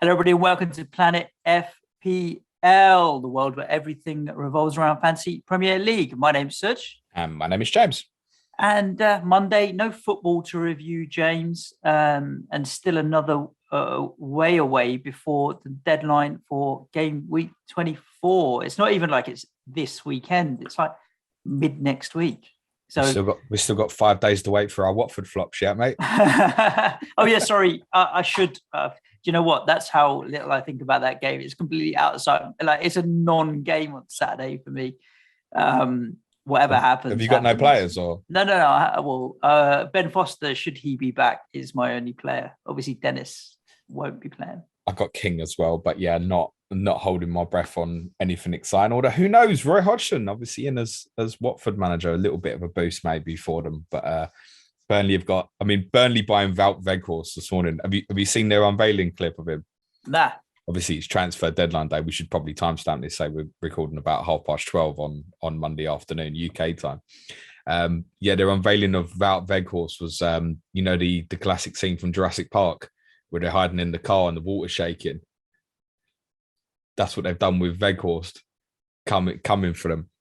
Hello, everybody, and welcome to Planet FPL, the world where everything revolves around fantasy Premier League. My name's Suj. And my name is James. And Monday, no football to review, James, and still another way away before the deadline for game week 24. It's not even like it's this weekend. It's like mid next week. So we've still got 5 days to wait for our Watford flops, yeah, mate? Oh, yeah, sorry. I should... you know what? That's how little I think about that game. It's completely outside. Like, it's a non-game on Saturday for me. Whatever happens. Have you got no players or? No. Well, Ben Foster, should he be back, is my only player. Obviously, Dennis won't be playing. I got King as well, but yeah, not holding my breath on anything exciting. Although who knows? Roy Hodgson, obviously in as Watford manager, a little bit of a boost maybe for them, but. Burnley have got. I mean, Burnley buying Wout Weghorst this morning. Have you seen their unveiling clip of him? Nah. Obviously, it's transfer deadline day. We should probably timestamp this. Say we're recording about 12:30 on Monday afternoon UK time. Their unveiling of Wout Weghorst was, the classic scene from Jurassic Park where they're hiding in the car and the water's shaking. That's what they've done with Weghorst coming for them.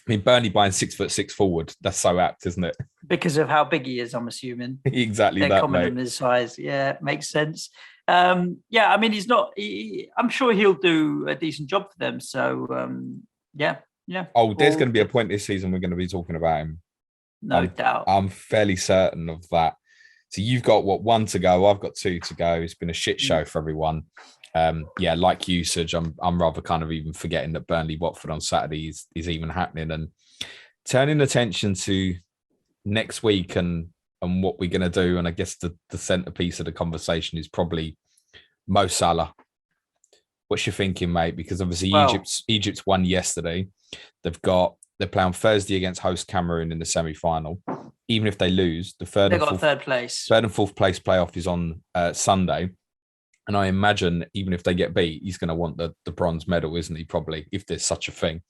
I mean, Burnley buying 6'6" forward. That's so apt, isn't it? Because of how big he is, I'm assuming. Exactly. They're common in his size. Yeah, makes sense. I mean, he's not. I'm sure he'll do a decent job for them. So, yeah. Oh, there's going to be a point this season we're going to be talking about him. No doubt. I'm fairly certain of that. So you've got 1 to go. I've got 2 to go. It's been a shit show for everyone. Like usage, I'm rather kind of even forgetting that Burnley Watford on Saturday is even happening, and turning attention to next week and what we're going to do. And I guess the centerpiece of the conversation is probably Mo Salah. What's your thinking, mate? Because obviously Egypt's won yesterday. They're playing on Thursday against host Cameroon in the semi-final. Even if they lose, third and fourth place playoff is on Sunday. And I imagine even if they get beat, he's going to want the bronze medal, isn't he? Probably, if there's such a thing.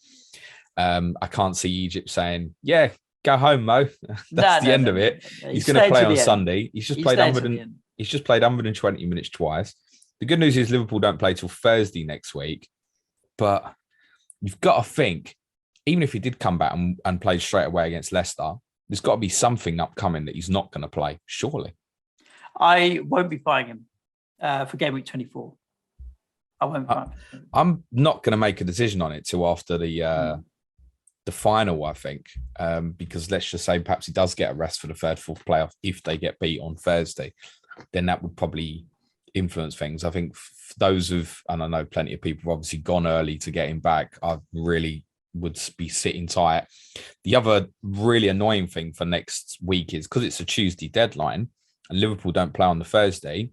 I can't see Egypt saying, "Yeah, go home, Mo." That's the end of it. He's going to play on Sunday. He's just played 120 minutes twice. The good news is Liverpool don't play till Thursday next week. But you've got to think, even if he did come back and play straight away against Leicester, there's got to be something upcoming that he's not going to play. Surely, I won't be buying him. For game week 24. I'm not going to make a decision on it till after the final, I think, because let's just say perhaps he does get a rest for the third, fourth playoff if they get beat on Thursday, then that would probably influence things. I think and I know plenty of people have obviously gone early to get him back, I really would be sitting tight. The other really annoying thing for next week is because it's a Tuesday deadline and Liverpool don't play on the Thursday,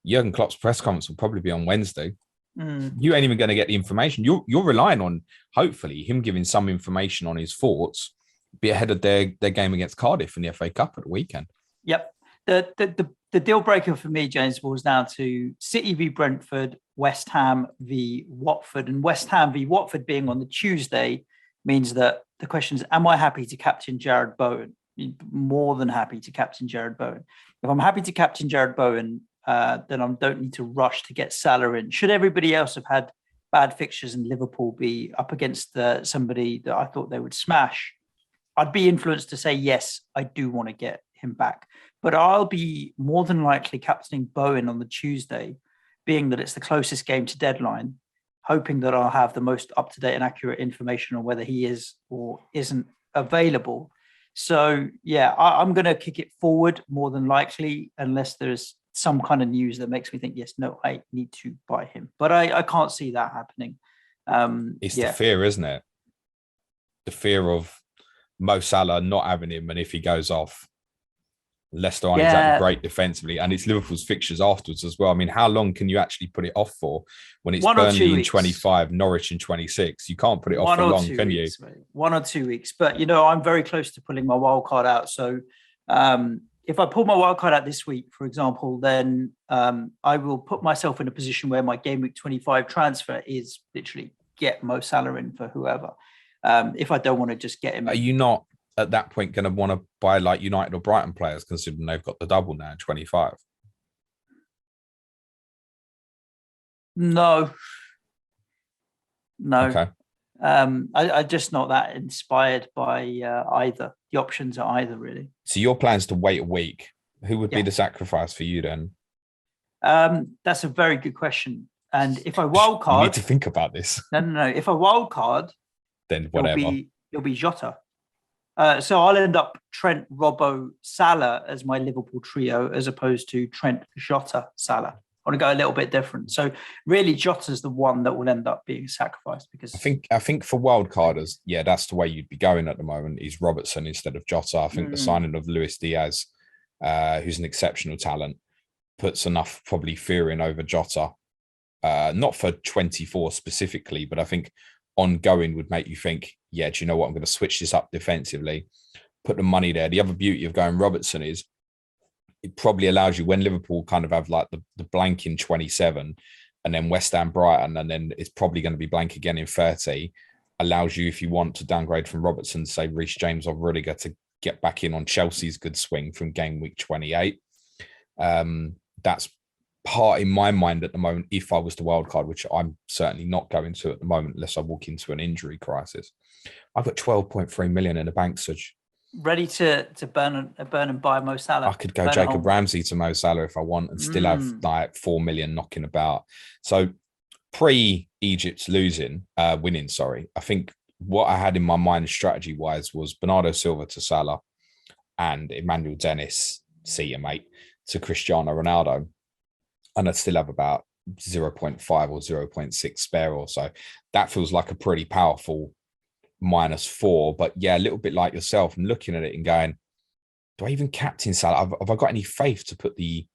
Jurgen Klopp's press conference will probably be on Wednesday. You ain't even going to get the information. You're relying on, hopefully, him giving some information on his thoughts, be ahead of their game against Cardiff in the FA Cup at the weekend. Yep. The deal breaker for me, James, boils down to City v Brentford, West Ham v Watford. And West Ham v Watford being on the Tuesday means that the question is, am I happy to captain Jared Bowen? More than happy to captain Jared Bowen. If I'm happy to captain Jared Bowen, then I don't need to rush to get Salah in. Should everybody else have had bad fixtures and Liverpool be up against somebody that I thought they would smash, I'd be influenced to say, yes, I do want to get him back. But I'll be more than likely captaining Bowen on the Tuesday, being that it's the closest game to deadline, hoping that I'll have the most up-to-date and accurate information on whether he is or isn't available. So, yeah, I'm going to kick it forward more than likely, unless there's some kind of news that makes me think, yes, no, I need to buy him. But I can't see that happening. It's the fear, isn't it? The fear of Mo Salah not having him, and if he goes off, Leicester aren't exactly great defensively, and it's Liverpool's fixtures afterwards as well. I mean, how long can you actually put it off for when it's Burnley in 25, Norwich in 26? You can't put it off for long, can you? 1 or 2 weeks. But, I'm very close to pulling my wild card out. So if I pull my wild card out this week, for example, then I will put myself in a position where my game week 25 transfer is literally get Mo Salah in for whoever. If I don't want to just get him. Are you not at that point going to want to buy like United or Brighton players, considering they've got the double now in 25? No, no. Okay. I'm just not that inspired by either. The options are either, really. So your plan's to wait a week. Who would be Yeah. the sacrifice for you then? That's a very good question. And if I You wildcard, need to think about this. no. If I wildcard, Then whatever. it'll be Jota. So I'll end up Trent, Robbo, Salah as my Liverpool trio, as opposed to Trent, Jota, Salah. I want to go a little bit different. So really, Jota's the one that will end up being sacrificed because I think for wildcarders, yeah, that's the way you'd be going at the moment. Is Robertson instead of Jota. I think the signing of Luis Diaz, who's an exceptional talent, puts enough probably fear in over Jota. Not for 24 specifically, but I think ongoing would make you think, yeah, do you know what? I'm going to switch this up defensively, put the money there. The other beauty of going Robertson is it probably allows you when Liverpool kind of have like the blank in 27 and then West Ham, Brighton, and then it's probably going to be blank again in 30, allows you, if you want to downgrade from Robertson, say Reece James or Rudiger, to get back in on Chelsea's good swing from game week 28. That's part in my mind at the moment, if I was to wildcard, which I'm certainly not going to at the moment, unless I walk into an injury crisis. I've got 12.3 million in the bank, Suj. Ready to burn and buy Mo Salah. I could go Jacob Ramsey to Mo Salah if I want and still have like 4 million knocking about. So pre-Egypt's winning, I think what I had in my mind strategy-wise was Bernardo Silva to Salah and Emmanuel Dennis, see you, mate, to Cristiano Ronaldo. And I'd still have about 0.5 or 0.6 spare or so. That feels like a pretty powerful -4. But yeah, a little bit like yourself, I'm looking at it and going, do I even captain Salah? Have I got any faith to put the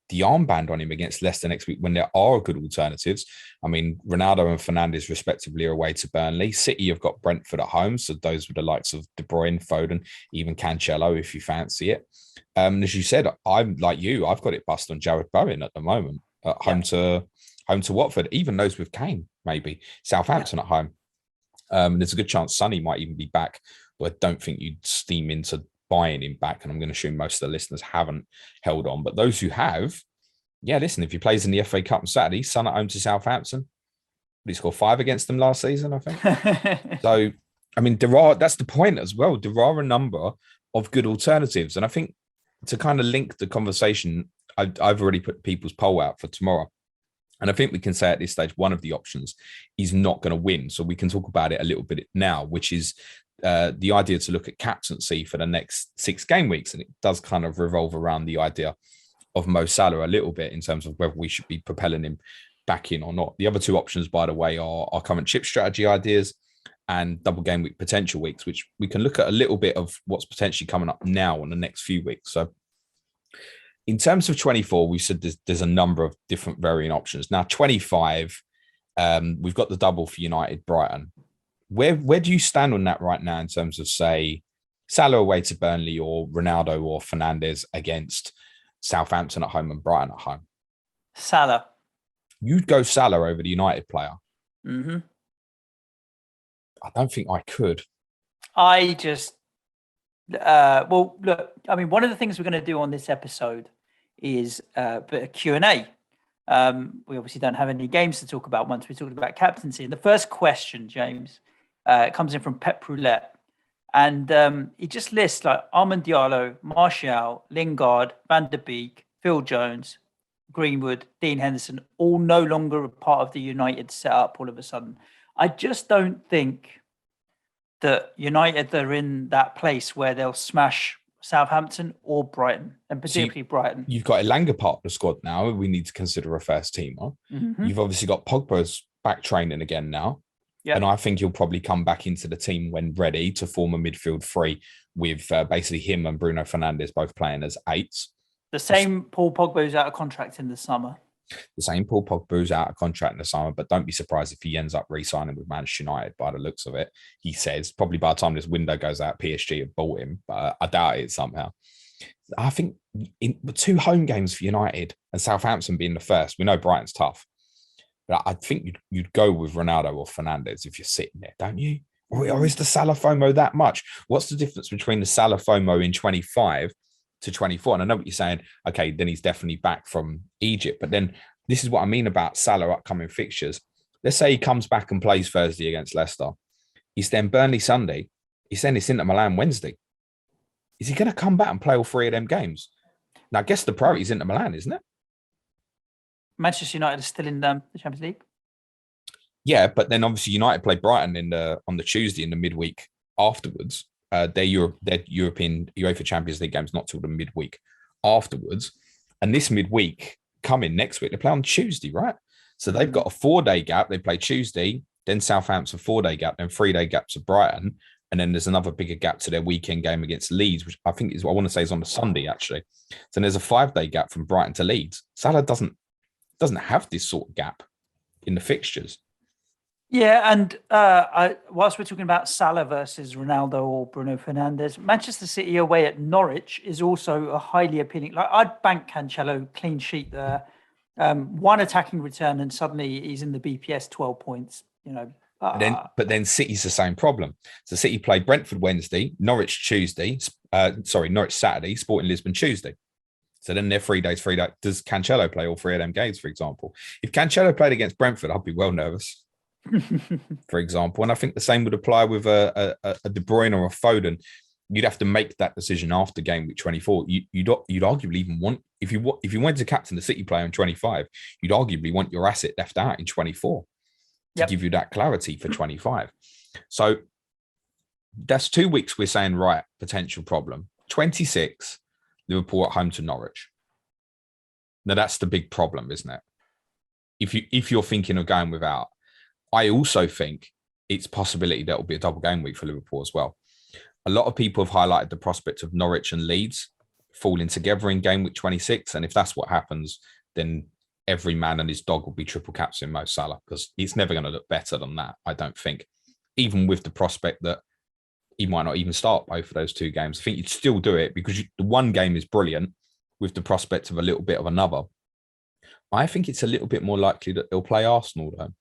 armband on him against Leicester next week when there are good alternatives? I mean, Ronaldo and Fernandes respectively are away to Burnley. City have got Brentford at home, so those were the likes of De Bruyne, Foden, even Cancelo if you fancy it. As you said, I'm like you, I've got it bust on Jared Bowen at the moment at home to Watford, even those with Kane, maybe Southampton at home. There's a good chance Sonny might even be back, but I don't think you'd steam into buying him back. And I'm going to assume most of the listeners haven't held on. But those who have, yeah, listen, if he plays in the FA Cup on Saturday, Son at home to Southampton, he scored 5 against them last season, I think. So, I mean, that's the point as well. There are a number of good alternatives. And I think to kind of link the conversation, I've already put people's poll out for tomorrow. And I think we can say at this stage, one of the options is not going to win. So we can talk about it a little bit now, which is the idea to look at captaincy for the next 6 game weeks. And it does kind of revolve around the idea of Mo Salah a little bit in terms of whether we should be propelling him back in or not. The other 2 options, by the way, are our current chip strategy ideas and double game week potential weeks, which we can look at a little bit of what's potentially coming up now in the next few weeks. So in terms of 24, we said there's a number of different varying options. Now, 25, we've got the double for United Brighton. Where do you stand on that right now in terms of, say, Salah away to Burnley or Ronaldo or Fernandes against Southampton at home and Brighton at home? Salah. You'd go Salah over the United player. Mm-hmm. I don't think I could. I just, well, look, I mean, one of the things we're going to do on this episode is a bit of Q&A. We obviously don't have any games to talk about once we talked about captaincy. And the first question, James, comes in from Pep Roulette. And he just lists like Armand Diallo, Martial, Lingard, Van der Beek, Phil Jones, Greenwood, Dean Henderson, all no longer a part of the United setup all of a sudden. I just don't think that United are in that place where they'll smash Southampton or Brighton, and particularly Brighton. You've got Elanga part of the squad now. We need to consider a first teamer. Mm-hmm. You've obviously got Pogba's back training again now. Yep. And I think he'll probably come back into the team when ready to form a midfield 3 with basically him and Bruno Fernandes both playing as 8s. The same Paul Pogba who's out of contract in the summer. The same Paul Pogba's out of contract in the summer, but don't be surprised if he ends up re-signing with Manchester United by the looks of it. He says probably by the time this window goes out, PSG have bought him, but I doubt it somehow. I think in 2 home games for United and Southampton being the first, we know Brighton's tough, but I think you'd go with Ronaldo or Fernandes if you're sitting there, don't you? Or is the Salah FOMO that much? What's the difference between the Salah FOMO in 25 to 24? And I know what you're saying. Okay, then he's definitely back from Egypt. But then this is what I mean about Salah upcoming fixtures. Let's say he comes back and plays Thursday against Leicester. He's then Burnley Sunday. He's then it's Inter Milan Wednesday. Is he going to come back and play all three of them games? Now, I guess the priority is Inter Milan, isn't it? Manchester United is still in the Champions League. Yeah, but then obviously United play Brighton on the Tuesday in the midweek afterwards. Their European UEFA Champions League games not till the midweek afterwards. And this midweek coming next week, they play on Tuesday, right? So they've got a 4-day gap. They play Tuesday, then Southampton 4-day gap, then 3-day gap to Brighton. And then there's another bigger gap to their weekend game against Leeds, which I think is what I want to say is on the Sunday, actually. So there's a 5-day gap from Brighton to Leeds. Salah doesn't have this sort of gap in the fixtures. Yeah, and whilst we're talking about Salah versus Ronaldo or Bruno Fernandes, Manchester City away at Norwich is also a highly appealing. Like, I'd bank Cancelo clean sheet there. One attacking return, and suddenly he's in the BPS 12 points. But then City's the same problem. So City play Brentford Wednesday, Norwich Tuesday. Norwich Saturday, Sporting Lisbon Tuesday. So then they're 3 days. Does Cancelo play all three of them games, for example? If Cancelo played against Brentford, I'd be well nervous. For example, and I think the same would apply with a De Bruyne or a Foden. You'd have to make that decision after game week 24. You'd arguably even want, if you wanted to captain the City player in 25, you'd arguably want your asset left out in 24 to give you that clarity for 25. So that's 2 weeks we're saying, right, potential problem. 26, Liverpool at home to Norwich. Now that's the big problem, isn't it? If you're thinking of going without, I also think it's a possibility that will be a double game week for Liverpool as well. A lot of people have highlighted the prospect of Norwich and Leeds falling together in game week 26. And if that's what happens, then every man and his dog will be triple captain Mo Salah, because it's never going to look better than that, I don't think. Even with the prospect that he might not even start both of those 2 games. I think you'd still do it because the one game is brilliant with the prospect of a little bit of another. I think it's a little bit more likely that they'll play Arsenal though.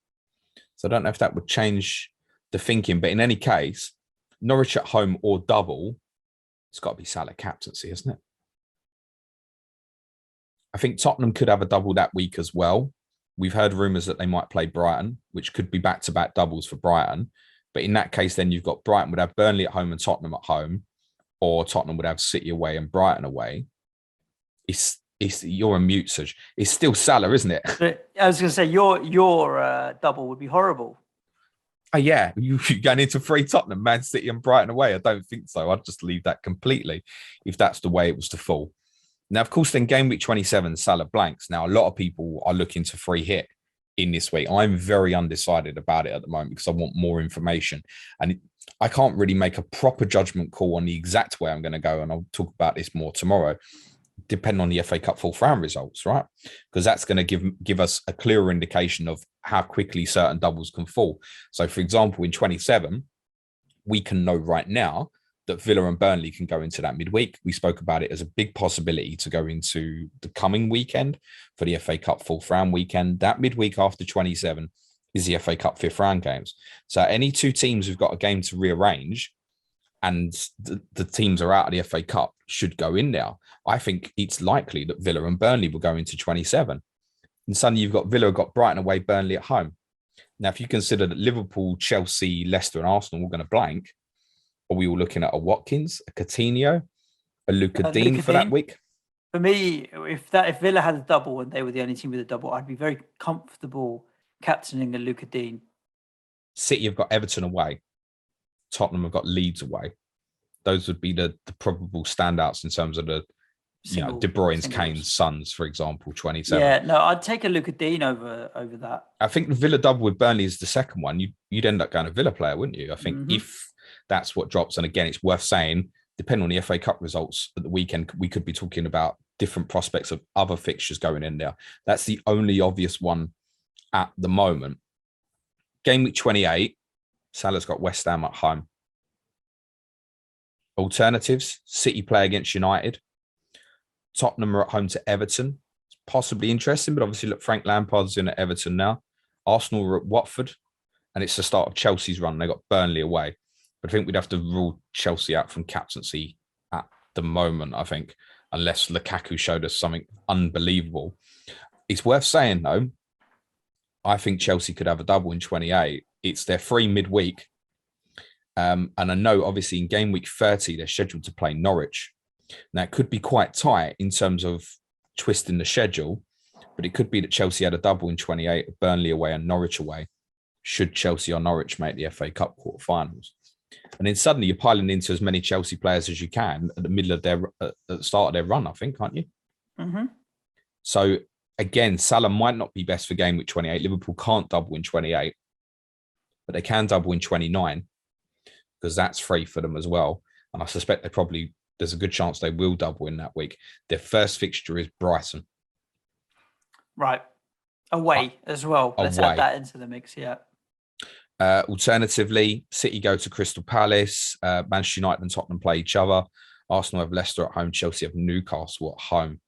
So I don't know if that would change the thinking. But in any case, Norwich at home or double, it's got to be Salah captaincy, isn't it? I think Tottenham could have a double that week as well. We've heard rumours that they might play Brighton, which could be back-to-back doubles for Brighton. But in that case, then you've got Brighton would have Burnley at home and Tottenham at home, or Tottenham would have City away and Brighton away. You're a mute, Suj. It's still Salah, isn't it? I was going to say your double would be horrible. Oh yeah, you going into 3 Tottenham, Man City and Brighton away. I don't think so. I'd just leave that completely if that's the way it was to fall. Now, of course, then game week 27, Salah blanks. Now, a lot of people are looking to free hit in this week. I'm very undecided about it at the moment because I want more information. And I can't really make a proper judgment call on the exact way I'm going to go. And I'll talk about this more tomorrow, depending on the FA Cup full round results, right? Because that's going to give us a clearer indication of how quickly certain doubles can fall. So, for example, in 27, we can know right now that Villa and Burnley can go into that midweek. We spoke about it as a big possibility to go into the coming weekend for the FA Cup full round weekend. That midweek after 27 is the FA Cup 5th round games. So any 2 teams who've got a game to rearrange and the teams are out of the FA Cup should go in there. I think it's likely that Villa and Burnley will go into 27. And suddenly you've got Villa, got Brighton away, Burnley at home. Now, if you consider that Liverpool, Chelsea, Leicester and Arsenal are going to blank, are we all looking at a Watkins, a Coutinho, a Luka Dean for that week? For me, if Villa had a double and they were the only team with a double, I'd be very comfortable captaining a Luka Dean. City have got Everton away. Tottenham have got Leeds away. Those would be the probable standouts in terms of the De Bruyne's, Kane's, Sons, for example, 27. Yeah, no, I'd take a Luka Dean over that. I think the Villa double with Burnley is the second one. You'd end up going a Villa player, wouldn't you? I think if that's what drops. And again, it's worth saying, depending on the FA Cup results at the weekend, we could be talking about different prospects of other fixtures going in there. That's the only obvious one at the moment. Game week 28, Salah's got West Ham at home. Alternatives, City play against United. Tottenham are at home to Everton. It's possibly interesting, but obviously, look, Frank Lampard's in at Everton now. Arsenal are at Watford, and it's the start of Chelsea's run. They got Burnley away. But I think we'd have to rule Chelsea out from captaincy at the moment, I think, unless Lukaku showed us something unbelievable. It's worth saying, though, I think Chelsea could have a double in 28. It's their free midweek. And I know, obviously, in game week 30, they're scheduled to play Norwich. Now, it could be quite tight in terms of twisting the schedule, but it could be that Chelsea had a double in 28, Burnley away and Norwich away, should Chelsea or Norwich make the FA Cup quarterfinals. And then suddenly you're piling into as many Chelsea players as you can at the middle of at the start of their run, I think, aren't you? Mm-hmm. So, again, Salah might not be best for game week 28. Liverpool can't double in 28, but they can double in 29 because that's free for them as well. And I suspect there's a good chance they will double in that week. Their first fixture is Brighton. Right. Away as well. Let's add that into the mix, yeah. Alternatively, City go to Crystal Palace, Manchester United and Tottenham play each other. Arsenal have Leicester at home, Chelsea have Newcastle at home.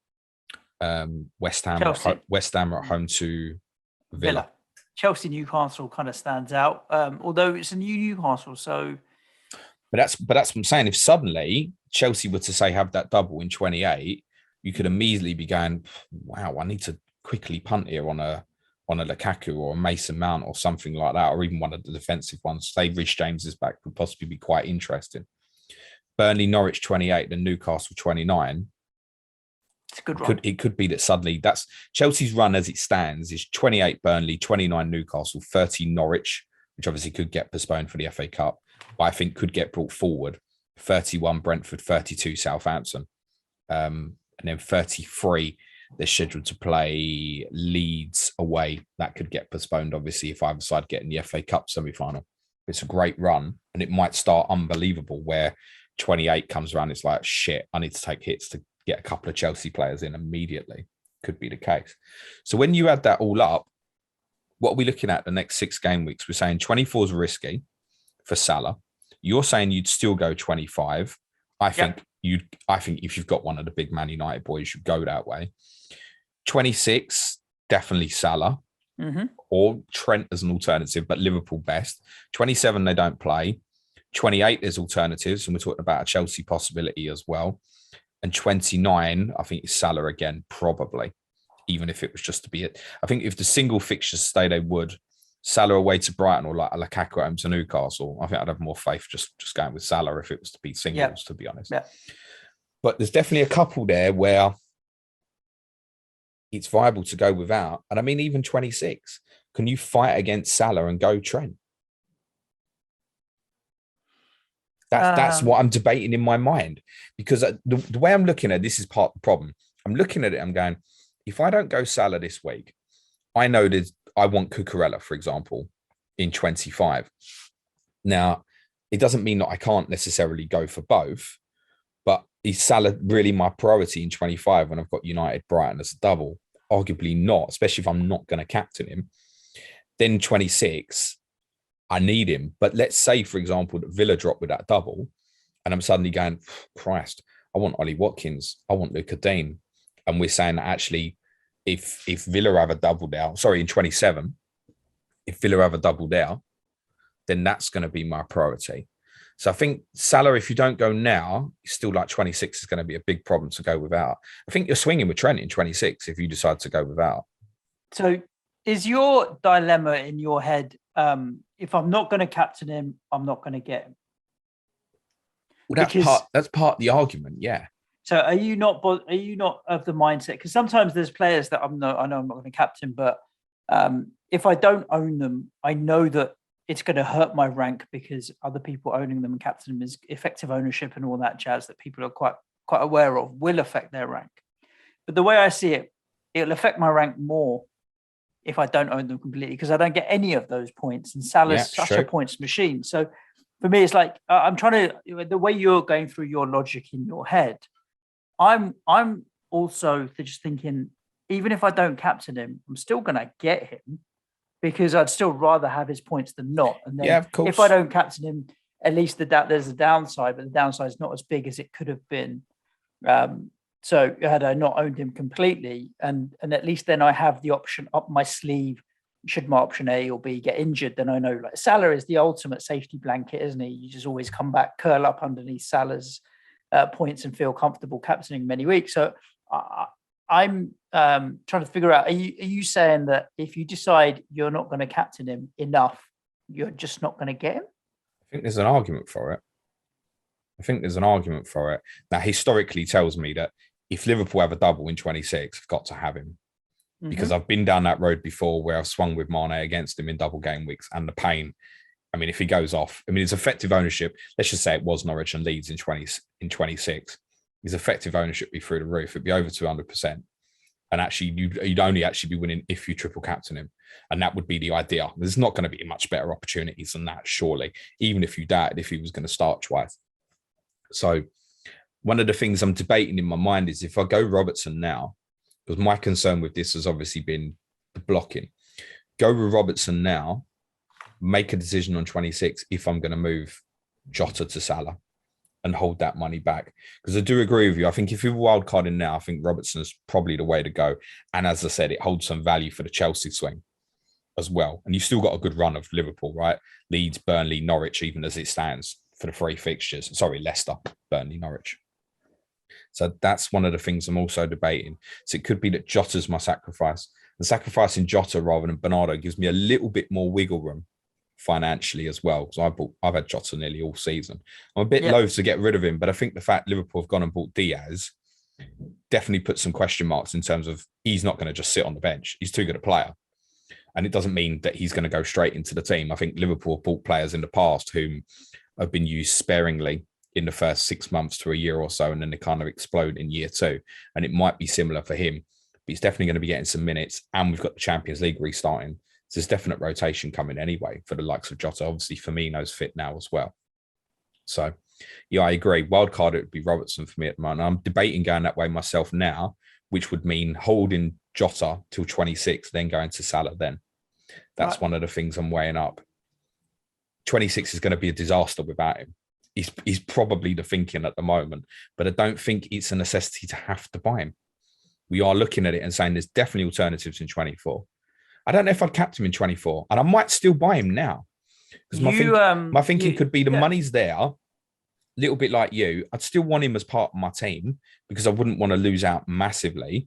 West Ham are at home to Villa. Chelsea Newcastle kind of stands out, although it's a new Newcastle. So, but that's what I'm saying. If suddenly Chelsea were to say have that double in 28, you could immediately be going, wow, I need to quickly punt here on a Lukaku or a Mason Mount or something like that, or even one of the defensive ones. Say Suj James is back, would possibly be quite interesting. Burnley, Norwich 28, and Newcastle 29. It's a good run. It could be that suddenly that's Chelsea's run as it stands is 28 Burnley, 29 Newcastle, 30 Norwich, which obviously could get postponed for the FA Cup, but I think could get brought forward. 31 Brentford, 32 Southampton, and then 33 they're scheduled to play Leeds away. That could get postponed, obviously, if either side get in the FA Cup semi-final. It's a great run, and it might start unbelievable where 28 comes around. It's like, shit, I need to take hits to get a couple of Chelsea players in immediately. Could be the case. So when you add that all up, what are we looking at the next 6 game weeks? We're saying 24 is risky for Salah. You're saying you'd still go 25. I think if you've got one of the big Man United boys, you should go that way. 26, definitely Salah or Trent as an alternative, but Liverpool best. 27, they don't play. 28, there's alternatives, and we're talking about a Chelsea possibility as well. And 29, I think it's Salah again, probably, even if it was just to be it. I think if the single fixtures stay, they would. Salah away to Brighton or like a Lukaku at home to Newcastle, I think I'd have more faith just going with Salah if it was to be singles, to be honest. Yeah. But there's definitely a couple there where it's viable to go without. And I mean, even 26, can you fight against Salah and go Trent? That's what I'm debating in my mind, because the way I'm looking at this is part of the problem. I'm looking at it, I'm going, if I don't go Salah this week, I know that I want Cucurella, for example, in 25. Now, it doesn't mean that I can't necessarily go for both, but is Salah really my priority in 25 when I've got United Brighton as a double? Arguably not, especially if I'm not going to captain him. Then 26, I need him. But let's say, for example, that Villa drop with that double, and I'm suddenly going, Christ, I want Ollie Watkins, I want Luka Dean. And we're saying that actually, if Villa have a double there, in 27, if Villa have a double there, then that's going to be my priority. So I think Salah, if you don't go now, still like 26 is going to be a big problem to go without. I think you're swinging with Trent in 26 if you decide to go without. So is your dilemma in your head, if I'm not going to captain him, I'm not going to get him? Well, that's part of the argument, yeah. So are you not of the mindset? Because sometimes there's players that I know I'm not going to captain, but if I don't own them, I know that it's going to hurt my rank because other people owning them and captaining them is effective ownership and all that jazz that people are quite aware of will affect their rank. But the way I see it, it'll affect my rank more if I don't own them completely because I don't get any of those points. And Salah's such a points machine. So for me, it's like I'm trying to, the way you're going through your logic in your head, I'm also just thinking, even if I don't captain him, I'm still going to get him because I'd still rather have his points than not. And then of course, if I don't captain him, at least there's a downside, but the downside is not as big as it could have been. So had I not owned him completely, and at least then I have the option up my sleeve. Should my option A or B get injured, then I know like Salah is the ultimate safety blanket, isn't he? You just always come back, curl up underneath Salah's points and feel comfortable captaining many weeks. So I'm trying to figure out, are you saying that if you decide you're not going to captain him enough, you're just not going to get him? I think there's an argument for it. Now, historically tells me that if Liverpool have a double in 26, I've got to have him. Because I've been down that road before where I've swung with Mane against him in double game weeks and the pain. I mean, if he goes off, I mean, his effective ownership, let's just say it was Norwich and Leeds in 26. His effective ownership would be through the roof. It'd be over 200%. And actually, you'd only actually be winning if you triple captain him. And that would be the idea. There's not going to be much better opportunities than that, surely, even if you doubted if he was going to start twice. So one of the things I'm debating in my mind is if I go Robertson now, because my concern with this has obviously been the blocking. Go with Robertson now, make a decision on 26 if I'm going to move Jota to Salah and hold that money back. Because I do agree with you. I think if you're wildcarding now, I think Robertson's probably the way to go. And as I said, it holds some value for the Chelsea swing as well. And you've still got a good run of Liverpool, right? Leeds, Burnley, Norwich, even as it stands for the 3 fixtures. Sorry, Leicester, Burnley, Norwich. So that's one of the things I'm also debating. So it could be that Jota's my sacrifice. And sacrificing Jota rather than Bernardo gives me a little bit more wiggle room financially as well. Because I've had Jota nearly all season. I'm a bit loath to get rid of him, but I think the fact Liverpool have gone and bought Diaz definitely puts some question marks in terms of he's not going to just sit on the bench. He's too good a player. And it doesn't mean that he's going to go straight into the team. I think Liverpool have bought players in the past whom have been used sparingly in the first 6 months to a year or so, and then they kind of explode in year 2. And it might be similar for him, but he's definitely going to be getting some minutes. And we've got the Champions League restarting. So there's definite rotation coming anyway for the likes of Jota. Obviously, Firmino's fit now as well. So, yeah, I agree. Wildcard, it would be Robertson for me at the moment. I'm debating going that way myself now, which would mean holding Jota till 26, then going to Salah then. That's one of the things I'm weighing up. 26 is going to be a disaster without him. He's probably the thinking at the moment, but I don't think it's a necessity to have to buy him. We are looking at it and saying there's definitely alternatives in 24. I don't know if I'd capped him in 24, and I might still buy him now. Because my thinking could be the money's there, a little bit like you. I'd still want him as part of my team because I wouldn't want to lose out massively.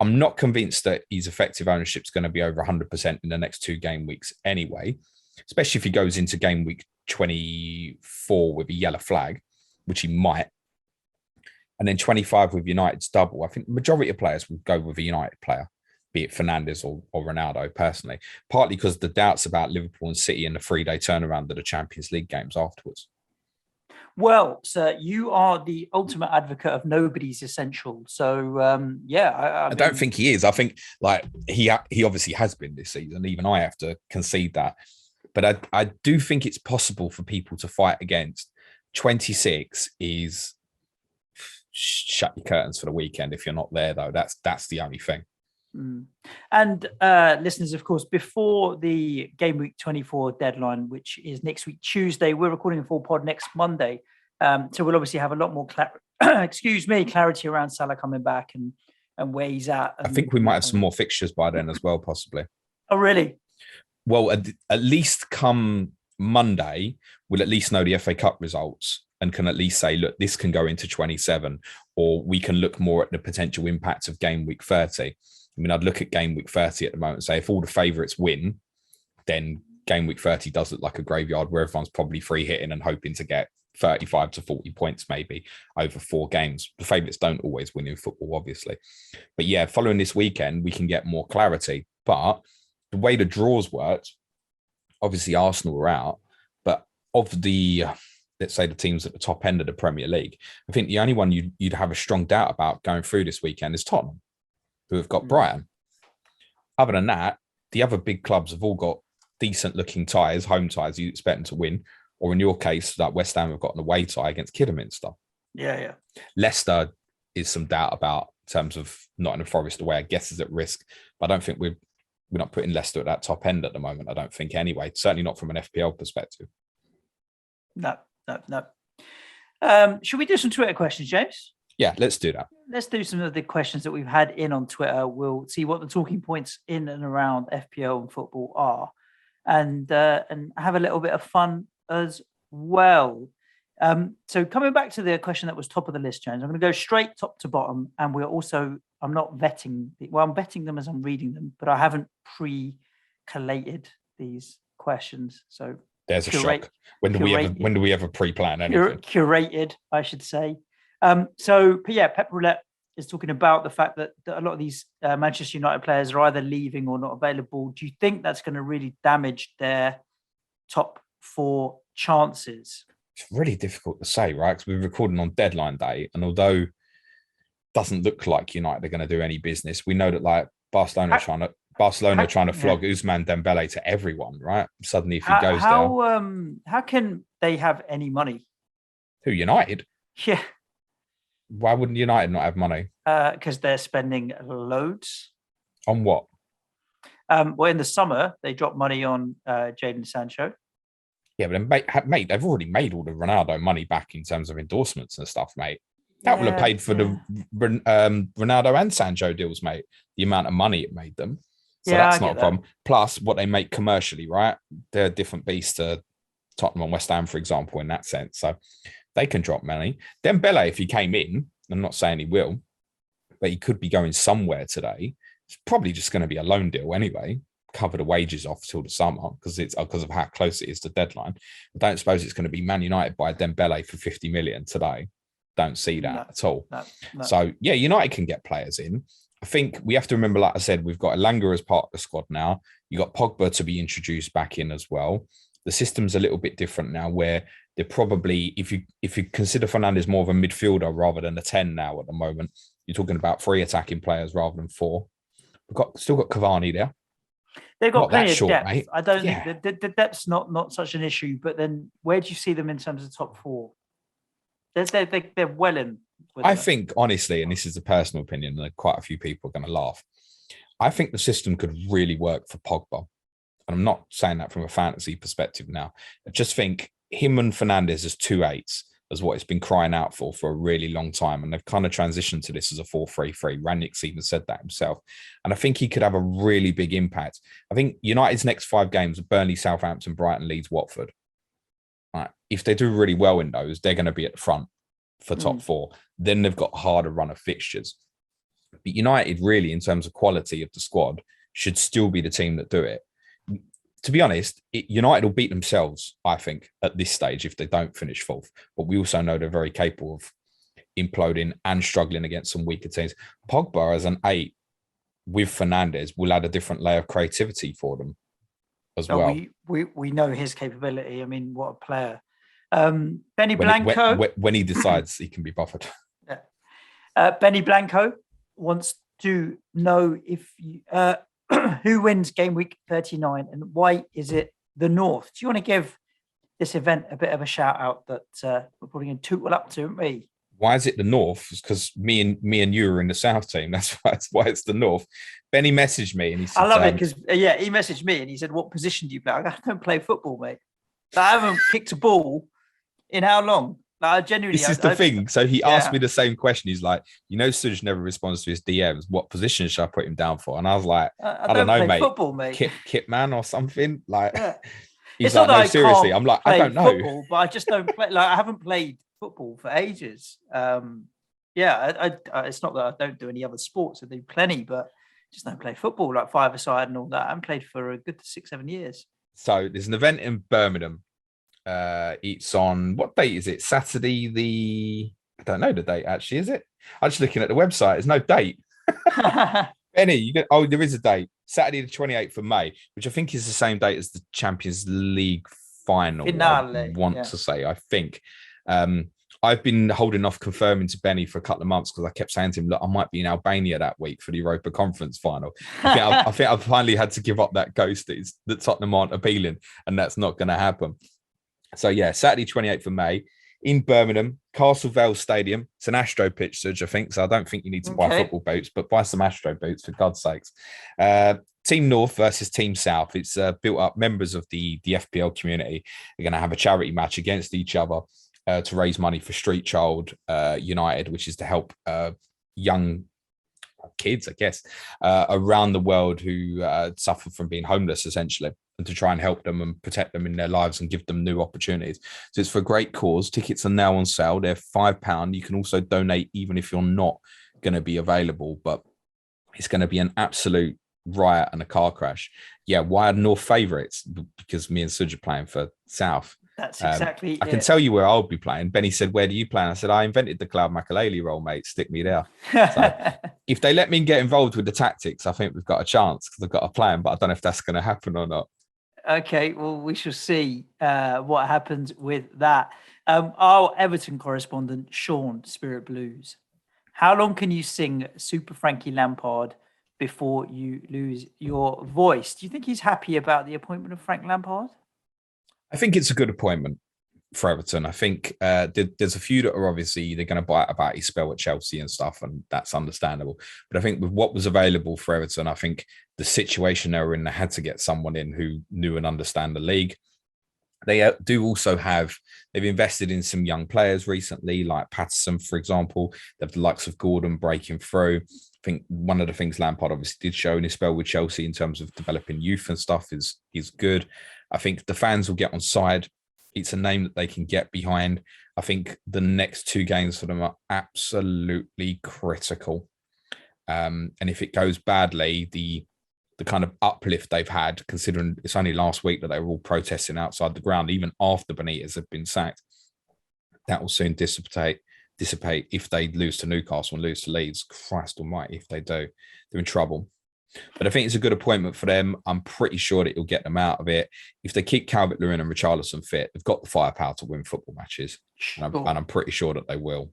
I'm not convinced that his effective ownership is going to be over 100% in the next 2 game weeks anyway, especially if he goes into game week 24 with a yellow flag, which he might, and then 25 with United's double. I think the majority of players will go with a United player, be it Fernandes or Ronaldo personally, partly because the doubts about Liverpool and City and the 3-day turnaround of the Champions League games afterwards. Well, sir, you are the ultimate advocate of nobody's essential. So, I don't think he is. I think like he obviously has been this season. Even I have to concede that. But I do think it's possible for people to fight against. 26 is shut your curtains for the weekend if you're not there, though. That's the only thing. And listeners, of course, before the game week 24 deadline, which is next week Tuesday, we're recording a full pod next Monday. So we'll obviously have a lot more clarity around Salah coming back and where he's at. I think we might have some more fixtures by then as well, possibly. Oh, really? Well, at least come Monday, we'll at least know the FA Cup results and can at least say, look, this can go into 27, or we can look more at the potential impact of game week 30. I mean, I'd look at game week 30 at the moment and say if all the favourites win, then game week 30 does look like a graveyard where everyone's probably free hitting and hoping to get 35 to 40 points maybe over 4 games. The favourites don't always win in football, obviously. But yeah, following this weekend, we can get more clarity. But the way the draws worked, obviously Arsenal were out, but of the, let's say the teams at the top end of the Premier League, I think the only one you'd have a strong doubt about going through this weekend is Tottenham, who have got Brighton. Other than that, the other big clubs have all got decent looking ties, home ties you expect them to win. Or in your case, that West Ham have got an away tie against Kidderminster. Yeah. Leicester is some doubt about in terms of Nottingham Forest away, I guess is at risk. But I don't think we're not putting Leicester at that top end at the moment, I don't think anyway. Certainly not from an FPL perspective. No. Should we do some Twitter questions, James? Yeah, let's do that. Let's do some of the questions that we've had in on Twitter. We'll see what the talking points in and around FPL and football are, and have a little bit of fun as well. So coming back to the question that was top of the list, James, I'm going to go straight top to bottom, and I'm not vetting. I'm vetting them as I'm reading them, but I haven't pre-collated these questions. So there's a shock. When do we ever pre-plan anything? Curated, I should say. Pep Roulette is talking about the fact that a lot of these Manchester United players are either leaving or not available. Do you think that's going to really damage their top 4 chances? It's really difficult to say, right? Because we're recording on deadline day, and although it doesn't look like United are going to do any business, we know that like Barcelona are trying to flog Ousmane Dembele to everyone, right? Suddenly, if he goes down, how can they have any money? Who, United? Yeah. Why wouldn't United not have money? Because they're spending loads. On what? Well, in the summer, they dropped money on Jadon Sancho. Yeah, but mate, they've already made all the Ronaldo money back in terms of endorsements and stuff, mate. That will have paid for the Ronaldo and Sancho deals, mate. The amount of money it made them. So that's not a problem. Plus, what they make commercially, right? They're a different beast to Tottenham and West Ham, for example, in that sense. So they can drop money. Dembele, if he came in, I'm not saying he will, but he could be going somewhere today. It's probably just going to be a loan deal anyway. Cover the wages off till the summer because of how close it is to deadline. I don't suppose it's going to be Man United by Dembele for 50 million today. Don't see that at all. No. So yeah, United can get players in. I think we have to remember, like I said, we've got Elanga as part of the squad now. You got Pogba to be introduced back in as well. The system's a little bit different now, where they're probably, if you consider Fernandes more of a midfielder rather than a 10 now at the moment, you're talking about 3 attacking players rather than 4. We've still got Cavani there. They've got plenty of depth. Mate. I don't think the depth's not such an issue. But then, where do you see them in terms of top 4? They're well in. I think, honestly, and this is a personal opinion, and quite a few people are going to laugh. I think the system could really work for Pogba. And I'm not saying that from a fantasy perspective now. I just think him and Fernandes as 2 8s is what it's been crying out for a really long time. And they've kind of transitioned to this as a 4-3-3. Rangnick's even said that himself. And I think he could have a really big impact. I think United's next 5 games are Burnley, Southampton, Brighton, Leeds, Watford. Right. If they do really well in those, they're going to be at the front for top 4. Then they've got a harder run of fixtures. But United really, in terms of quality of the squad, should still be the team that do it. To be honest, United will beat themselves, I think, at this stage if they don't finish 4th. But we also know they're very capable of imploding and struggling against some weaker teams. Pogba as an 8 with Fernandes will add a different layer of creativity for them as well. We know his capability. I mean, what a player. Benny Blanco. When he decides he can be buffered. Benny Blanco wants to know if who wins game week 39 and why is it the North? Do you want to give this event a bit of a shout out that we're putting in Tootle up to, aren't we? Why is it the North? It's because me and you are in the South team. That's why it's the North. Benny messaged me and he said, I love it because he messaged me and he said, "What position do you play?" I don't play football, mate. I haven't kicked a ball in how long? Like, I genuinely. This is the thing. So he asked me the same question. He's like, Suj never responds to his DMs. What position should I put him down for? And I was like, I don't know, mate. Football, mate. Kit man or something. Like, he's it's like, no, seriously. I'm like, I don't know. Football, but I just don't play. Like, I haven't played football for ages. It's not that I don't do any other sports. I do plenty, but just don't play football like 5-a-side and all that. I haven't played for a good 6-7 years. So there's an event in Birmingham. It's on, what date is it? Saturday I don't know the date actually, is it? I'm just looking at the website. There's no date. Benny, there is a date. Saturday the 28th of May, which I think is the same date as the Champions League final. Finale, to say, I think. I've been holding off confirming to Benny for a couple of months because I kept saying to him, look, I might be in Albania that week for the Europa Conference final. I think I've finally had to give up that ghost that Tottenham aren't appealing, and that's not going to happen. So yeah, Saturday 28th of May in Birmingham, Castle Vale Stadium. It's an Astro pitch, Suj, I think. So I don't think you need to buy football boots, but buy some Astro boots for God's sakes. Team North versus Team South. It's built up. Members of the FPL community are going to have a charity match against each other to raise money for Street Child United, which is to help young kids, I guess, around the world who suffer from being homeless, essentially, and to try and help them and protect them in their lives and give them new opportunities. So it's for a great cause. Tickets are now on sale. They're £5. You can also donate even if you're not going to be available, but it's going to be an absolute riot and a car crash. Yeah, why are North favourites? Because me and Suj are playing for South. That's exactly I can tell you where I'll be playing. Benny said, where do you play? And I said, I invented the Cloud Makalele role, mate. Stick me there. So if they let me get involved with the tactics, I think we've got a chance because I've got a plan, but I don't know if that's going to happen or not. Okay, well, we shall see what happens with that. Our Everton correspondent, Sean, Spirit Blues. How long can you sing Super Frankie Lampard before you lose your voice? Do you think he's happy about the appointment of Frank Lampard? I think it's a good appointment for Everton. I think there's a few that are obviously they're going to bite about his spell at Chelsea and stuff, and that's understandable. But I think with what was available for Everton, I think the situation they were in, they had to get someone in who knew and understand the league. They do also they've invested in some young players recently, like Patterson, for example. They have the likes of Gordon breaking through. I think one of the things Lampard obviously did show in his spell with Chelsea in terms of developing youth and stuff is good. I think the fans will get on side. It's a name that they can get behind. I think the next 2 games for them are absolutely critical. And if it goes badly, the kind of uplift they've had, considering it's only last week that they were all protesting outside the ground, even after Benitez had been sacked, that will soon dissipate if they lose to Newcastle and lose to Leeds. Christ almighty, if they do, they're in trouble. But I think it's a good appointment for them. I'm pretty sure that it'll get them out of it. If they keep Calvert-Lewin and Richarlison fit, they've got the firepower to win football matches. Sure. And I'm pretty sure that they will.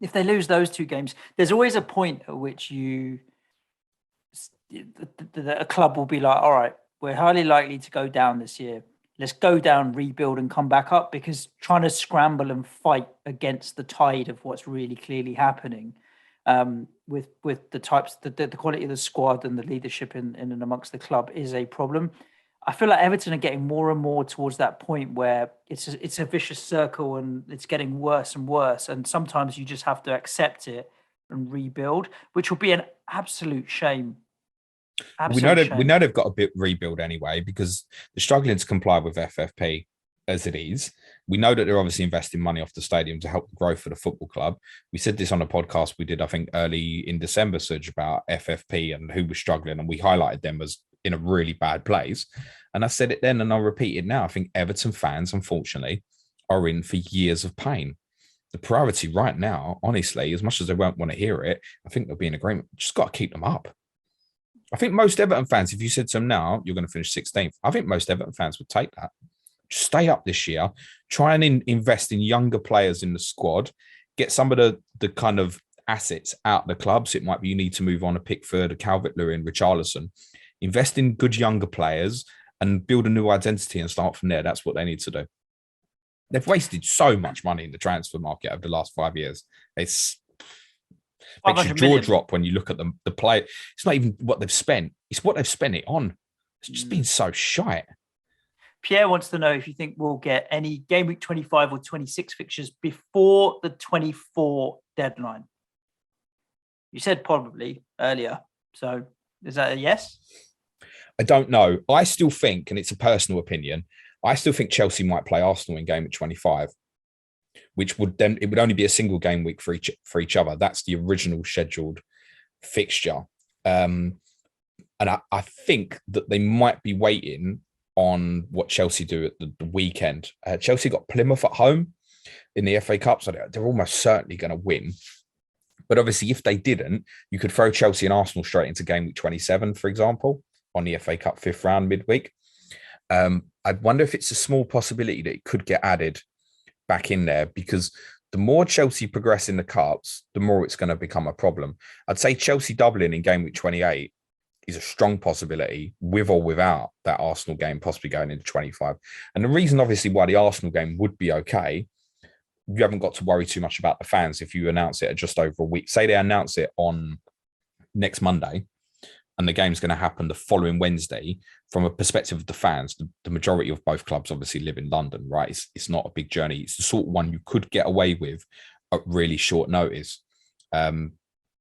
If they lose those 2 games, there's always a point at which a club will be like, all right, we're highly likely to go down this year. Let's go down, rebuild and come back up, because trying to scramble and fight against the tide of what's really clearly happening with the quality of the squad and the leadership in and amongst the club is a problem. I feel like Everton are getting more and more towards that point where it's a vicious circle and it's getting worse and worse. And sometimes you just have to accept it and rebuild, which will be an absolute shame. We know they've got a bit rebuild anyway because they're struggling to comply with FFP as it is. We know that they're obviously investing money off the stadium to help the growth of the football club. We said this on a podcast we did, I think, early in December, Suj, about FFP and who was struggling, and we highlighted them as in a really bad place. And I said it then and I'll repeat it now. I think Everton fans, unfortunately, are in for years of pain. The priority right now, honestly, as much as they won't want to hear it, I think they'll be in agreement. Just got to keep them up. I think most Everton fans, if you said to them now, you're going to finish 16th, I think most Everton fans would take that. Just stay up this year. Try and invest in younger players in the squad. Get some of the kind of assets out of the clubs. It might be you need to move on a Pickford, a Calvert-Lewin, Richarlison. Invest in good younger players and build a new identity and start from there. That's what they need to do. They've wasted so much money in the transfer market over the last 5 years. It's makes your jaw drop when you look at the play. It's not even what they've spent. It's what they've spent it on. It's just been so shite. Pierre wants to know if you think we'll get any game week 25 or 26 fixtures before the 24 deadline. You said probably earlier. So is that a yes? I don't know. I still think, and it's a personal opinion, I still think Chelsea might play Arsenal in game week 25, which would then, it would only be a single game week for each other. That's the original scheduled fixture. And I think that they might be waiting on what Chelsea do at the weekend. Chelsea got Plymouth at home in the FA Cup, so they're almost certainly going to win. But obviously, if they didn't, you could throw Chelsea and Arsenal straight into game week 27, for example, on the FA Cup 5th round midweek. I wonder if it's a small possibility that it could get added back in there, because the more Chelsea progress in the Cups, the more it's going to become a problem. I'd say Chelsea doubling in game week 28 is a strong possibility, with or without that Arsenal game possibly going into 25. And the reason, obviously, why the Arsenal game would be okay, you haven't got to worry too much about the fans if you announce it at just over a week. Say they announce it on next Monday and the game's going to happen the following Wednesday. From a perspective of the fans, the majority of both clubs obviously live in London, right? It's not a big journey. It's the sort of one you could get away with at really short notice.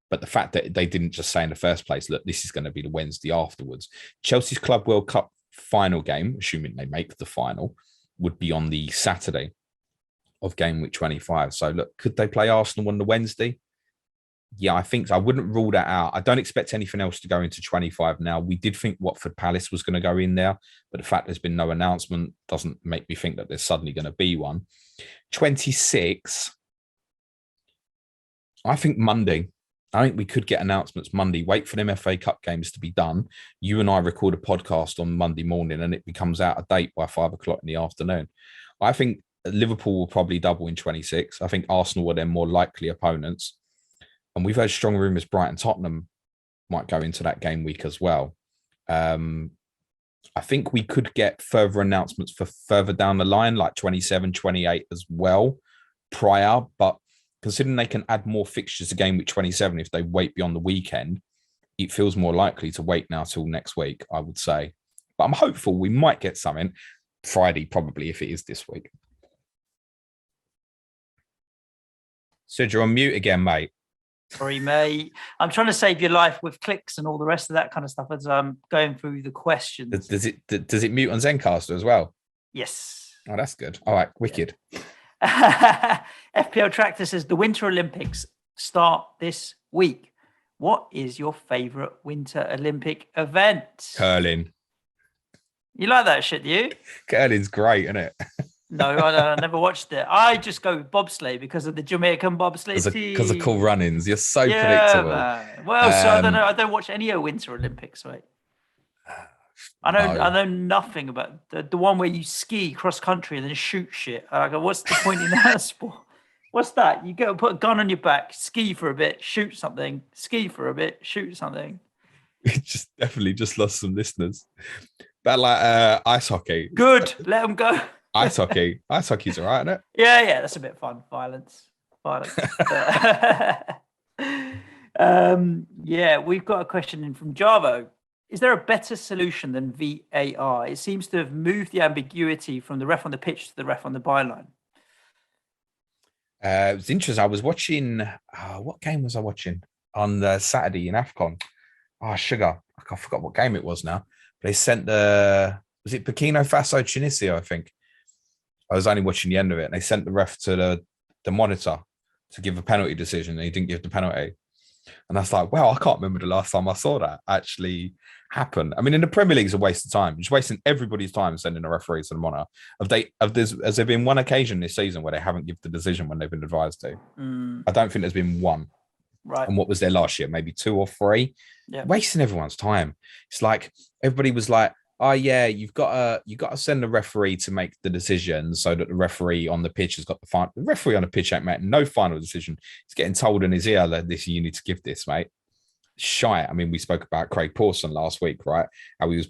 But the fact that they didn't just say in the first place, look, this is going to be the Wednesday afterwards. Chelsea's Club World Cup final game, assuming they make the final, would be on the Saturday of game week 25. So look, could they play Arsenal on the Wednesday? Yeah, I think so. I wouldn't rule that out. I don't expect anything else to go into 25 now. We did think Watford Palace was going to go in there, but the fact there's been no announcement doesn't make me think that there's suddenly going to be one. 26, I think Monday. I think we could get announcements Monday. Wait for them FA Cup games to be done. You and I record a podcast on Monday morning and it becomes out of date by 5 o'clock in the afternoon. I think Liverpool will probably double in 26. I think Arsenal are their more likely opponents. And we've heard strong rumours Brighton Tottenham might go into that game week as well. I think we could get further announcements for further down the line, like 27, 28 as well, prior. But considering they can add more fixtures to game week 27 if they wait beyond the weekend, it feels more likely to wait now till next week, I would say. But I'm hopeful we might get something Friday, probably, if it is this week. Suj, you're on mute again, mate. Sorry, mate. I'm trying to save your life with clicks and all the rest of that kind of stuff as I'm going through the questions. Does it mute on Zencaster as well? Yes. Oh, that's good. All right, wicked. FPL Tractor says the Winter Olympics start this week. What is your favourite Winter Olympic event? Curling. You like that shit, do you? Curling's great, isn't it? No, I never watched it. I just go with bobsleigh because of the Jamaican bobsleigh team. Because of cool run-ins. You're so predictable. Man. Well, so I don't know. I don't watch any Winter Olympics, right? I know nothing about the one where you ski cross country and then shoot shit. I go, what's the point in that sport? What's that? You go put a gun on your back, ski for a bit, shoot something, ski for a bit, shoot something. We definitely lost some listeners. But like ice hockey. Good. Let them go. Ice hockey's all right, isn't it? Yeah, that's a bit fun. Violence. Yeah, we've got a question in from Javo. Is there a better solution than VAR? It seems to have moved the ambiguity from the ref on the pitch to the ref on the byline. It was interesting. I was watching, what game was I watching on the Saturday in AFCON? Oh, sugar. I forgot what game it was now. They sent was it Burkina Faso, Tunisia, I think. I was only watching the end of it. And they sent the ref to the monitor to give a penalty decision. And he didn't give the penalty. And I was like, well, I can't remember the last time I saw that actually happen. I mean, in the Premier League, it's a waste of time. It's wasting everybody's time sending a referee to the monitor. Has there been one occasion this season where they haven't given the decision when they've been advised to? I don't think there's been one. Right. And what was there last year? Maybe 2 or 3. Yeah. Wasting everyone's time. It's like everybody was like, oh yeah, you've got to send the referee to make the decision so that the referee on the pitch has got the final. The referee on the pitch ain't made no final decision. He's getting told in his ear that you need to give this, mate. Shite. I mean, we spoke about Craig Pawson last week, right? How he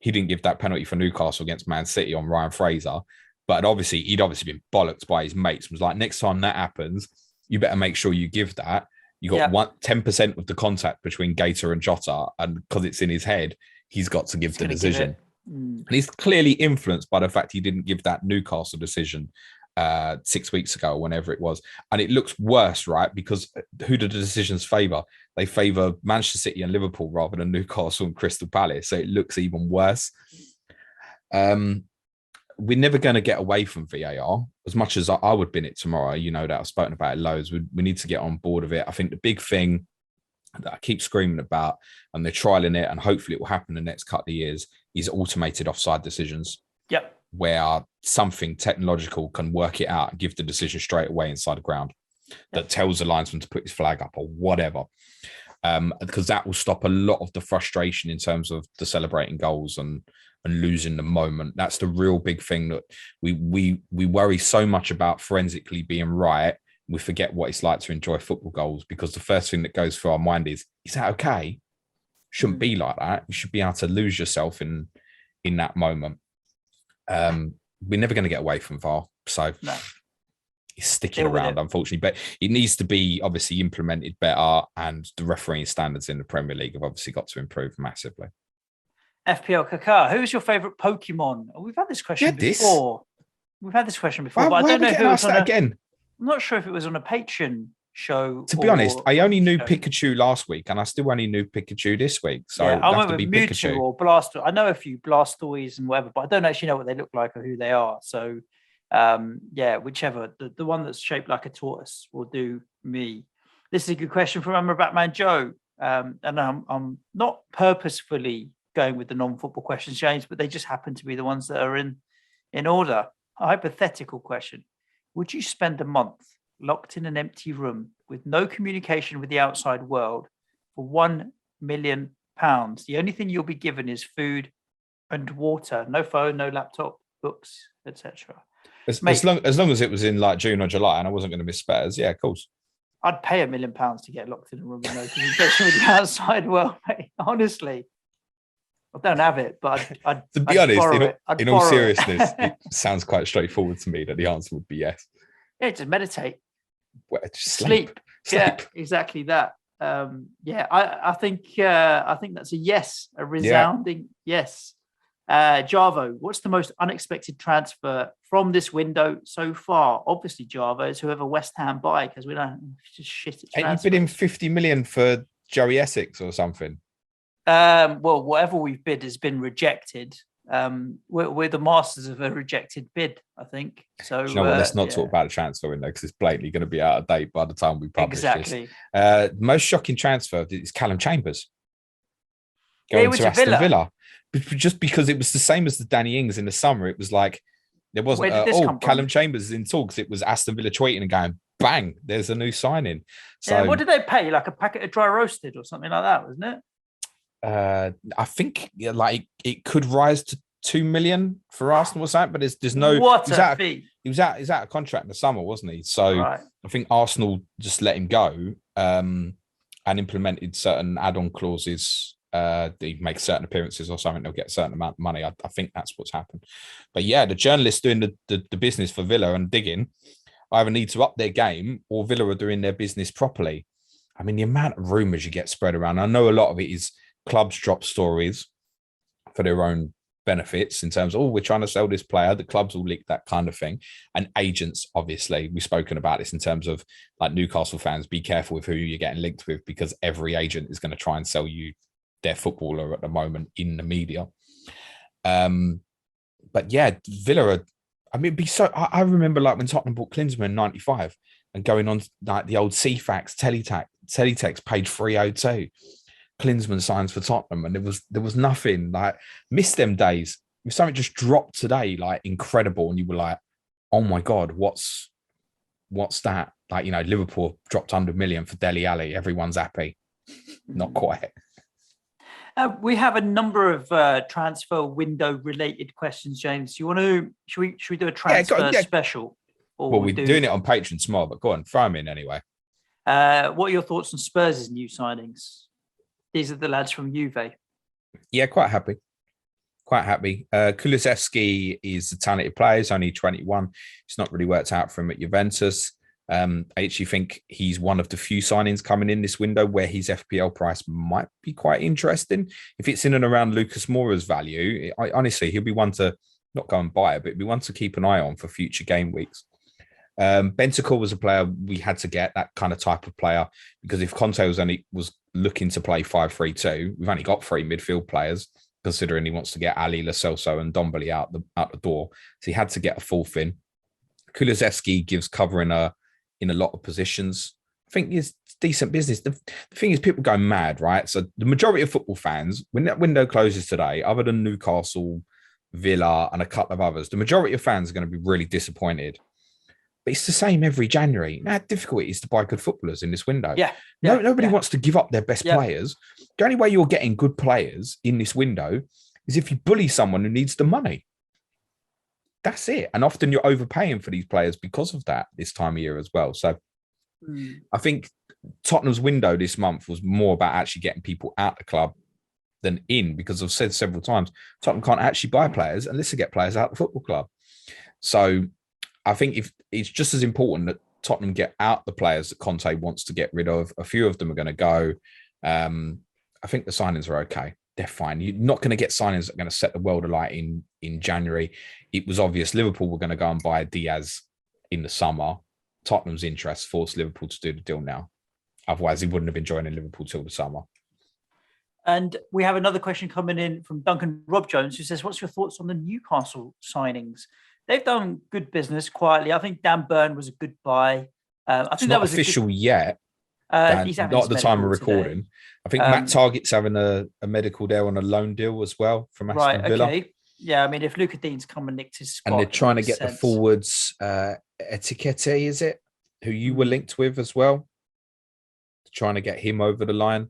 didn't give that penalty for Newcastle against Man City on Ryan Fraser, but he'd obviously been bollocked by his mates. It was like, next time that happens, you better make sure you give that. You got 10% of the contact between Gator and Jota, and because it's in his head, he's got to give the decision. And he's clearly influenced by the fact he didn't give that Newcastle decision 6 weeks ago, whenever it was. And it looks worse, right? Because who do the decisions favour? They favour Manchester City and Liverpool rather than Newcastle and Crystal Palace. So it looks even worse. We're never going to get away from VAR. As much as I would bin it tomorrow, you know that I've spoken about it loads. We need to get on board of it. I think the big thing that I keep screaming about, and they're trialing it, and hopefully it will happen in the next couple of years, is automated offside decisions. Yep. Where something technological can work it out and give the decision straight away inside the ground that tells the linesman to put his flag up or whatever. Because that will stop a lot of the frustration in terms of the celebrating goals and losing the moment. That's the real big thing that we worry so much about forensically being right. We forget what it's like to enjoy football goals, because the first thing that goes through our mind is that okay? Shouldn't be like that. You should be able to lose yourself in that moment. We're never going to get away from VAR. So it's sticking around, unfortunately. But it needs to be obviously implemented better, and the refereeing standards in the Premier League have obviously got to improve massively. FPL Kaka, who's your favourite Pokemon? We've had this question before. We've had this question before, but I don't know who it was on again. I'm not sure if it was on a Patreon show. To be honest, I only knew show. Pikachu last week, and I still only knew Pikachu this week. So Yeah, I it'll have went to with be Mewtwo Pikachu. or Blastoise. I know a few Blastoise and whatever, but I don't actually know what they look like or who they are. So, yeah, whichever. The one that's shaped like a tortoise will do me. This is a good question from Emma Batman Joe. And I'm not purposefully going with the non-football questions, James, but they just happen to be the ones that are in order. A hypothetical question. Would you spend a month locked in an empty room with no communication with the outside world for £1 million? The only thing you'll be given is food and water. No phone, no laptop, books, etc. As long as it was in like June or July and I wasn't going to miss Spurs, yeah, of course. I'd pay £1 million to get locked in a room with no communication with the outside world, mate. Honestly. I don't have it, but I'd to be honest, in all seriousness, it it sounds quite straightforward to me that the answer would be yes. Yeah, just meditate. Well, just sleep. Yeah, exactly that. Yeah, I think that's a yes, a resounding yes. Javo, what's the most unexpected transfer from this window so far? Obviously, Javo is whoever West Ham buy, because we don't just shit at transfers. Ain't you bid in 50 million for Joey Essex or something? Well, whatever we've bid has been rejected. We're the masters of a rejected bid, I think. So you know what? Let's not talk about a transfer window because it's blatantly going to be out of date by the time we publish exactly. this. Most shocking transfer is Callum Chambers going to Aston Villa. Just because it was the same as the Danny Ings in the summer. It was like there wasn't Callum Chambers is in talks. It was Aston Villa tweeting and going, bang, there's a new signing. So yeah, what did they pay? Like a packet of dry roasted or something like that, wasn't it? I think like it could rise to 2 million for Arsenal or something, but there's no fee. He was out of contract in the summer, wasn't he? So right. I think Arsenal just let him go and implemented certain add-on clauses. They make certain appearances or something, they'll get a certain amount of money. I think that's what's happened. But yeah, the journalists doing the business for Villa and digging either need to up their game or Villa are doing their business properly. I mean, the amount of rumours you get spread around, I know a lot of it is clubs drop stories for their own benefits in terms of, we're trying to sell this player, the clubs will leak that kind of thing. And agents, obviously, we've spoken about this in terms of like Newcastle fans, be careful with who you're getting linked with because every agent is going to try and sell you their footballer at the moment in the media. But yeah, Villa it'd be so, I remember like when Tottenham bought Klinsmann in 95 and going on like the old CFAX teletext page 302. Klinsmann signs for Tottenham, and there was nothing. Like, missed them days. If something just dropped today, like incredible, and you were like, "Oh my god, what's that?" Like, Liverpool dropped 100 million for Dele Alli. Everyone's happy. Not quite. We have a number of transfer window related questions, James. You want to? Should we do a transfer special? Or we're doing it on Patreon tomorrow, but go on, throw them in anyway. What are your thoughts on Spurs' new signings? These are the lads from Juve. Yeah, quite happy. Kulusevski is a talented player. He's only 21. It's not really worked out for him at Juventus. I actually think he's one of the few signings coming in this window where his FPL price might be quite interesting. If it's in and around Lucas Moura's value, honestly, he'll be one to not go and buy it, but he'll be one to keep an eye on for future game weeks. Bentacor was a player we had to get, that kind of type of player, because if Conte was looking to play 5-3-2, we've only got 3 midfield players, considering he wants to get Ali, Lo Celso and Ndombele out the door. So he had to get a fourth in. Kulusevski gives cover in a lot of positions. I think it's decent business. The thing is, people go mad, right? So the majority of football fans, when that window closes today, other than Newcastle, Villa and a couple of others, the majority of fans are going to be really disappointed. But it's the same every January. How difficult it is to buy good footballers in this window. Nobody wants to give up their best players. The only way you're getting good players in this window is if you bully someone who needs the money. That's it. And often you're overpaying for these players because of that this time of year as well. So I think Tottenham's window this month was more about actually getting people out the club than in, because I've said several times, Tottenham can't actually buy players unless they get players out the football club. So I think if it's just as important that Tottenham get out the players that Conte wants to get rid of. A few of them are going to go. I think the signings are okay. They're fine. You're not going to get signings that are going to set the world alight in January. It was obvious Liverpool were going to go and buy Diaz in the summer. Tottenham's interest forced Liverpool to do the deal now. Otherwise, he wouldn't have been joining Liverpool till the summer. And we have another question coming in from Duncan Rob Jones, who says, what's your thoughts on the Newcastle signings? They've done good business quietly. I think Dan Burn was a good buy. I think It's not official yet. He's not at the time of recording. Today. I think Matt Targett's having a medical there on a loan deal as well from Aston Villa. Okay. Yeah, I mean, if Luca Dean's come and nicked his spot, and they're trying to get the forwards, Etiquette, is it? Who you were linked with as well? Trying to get him over the line.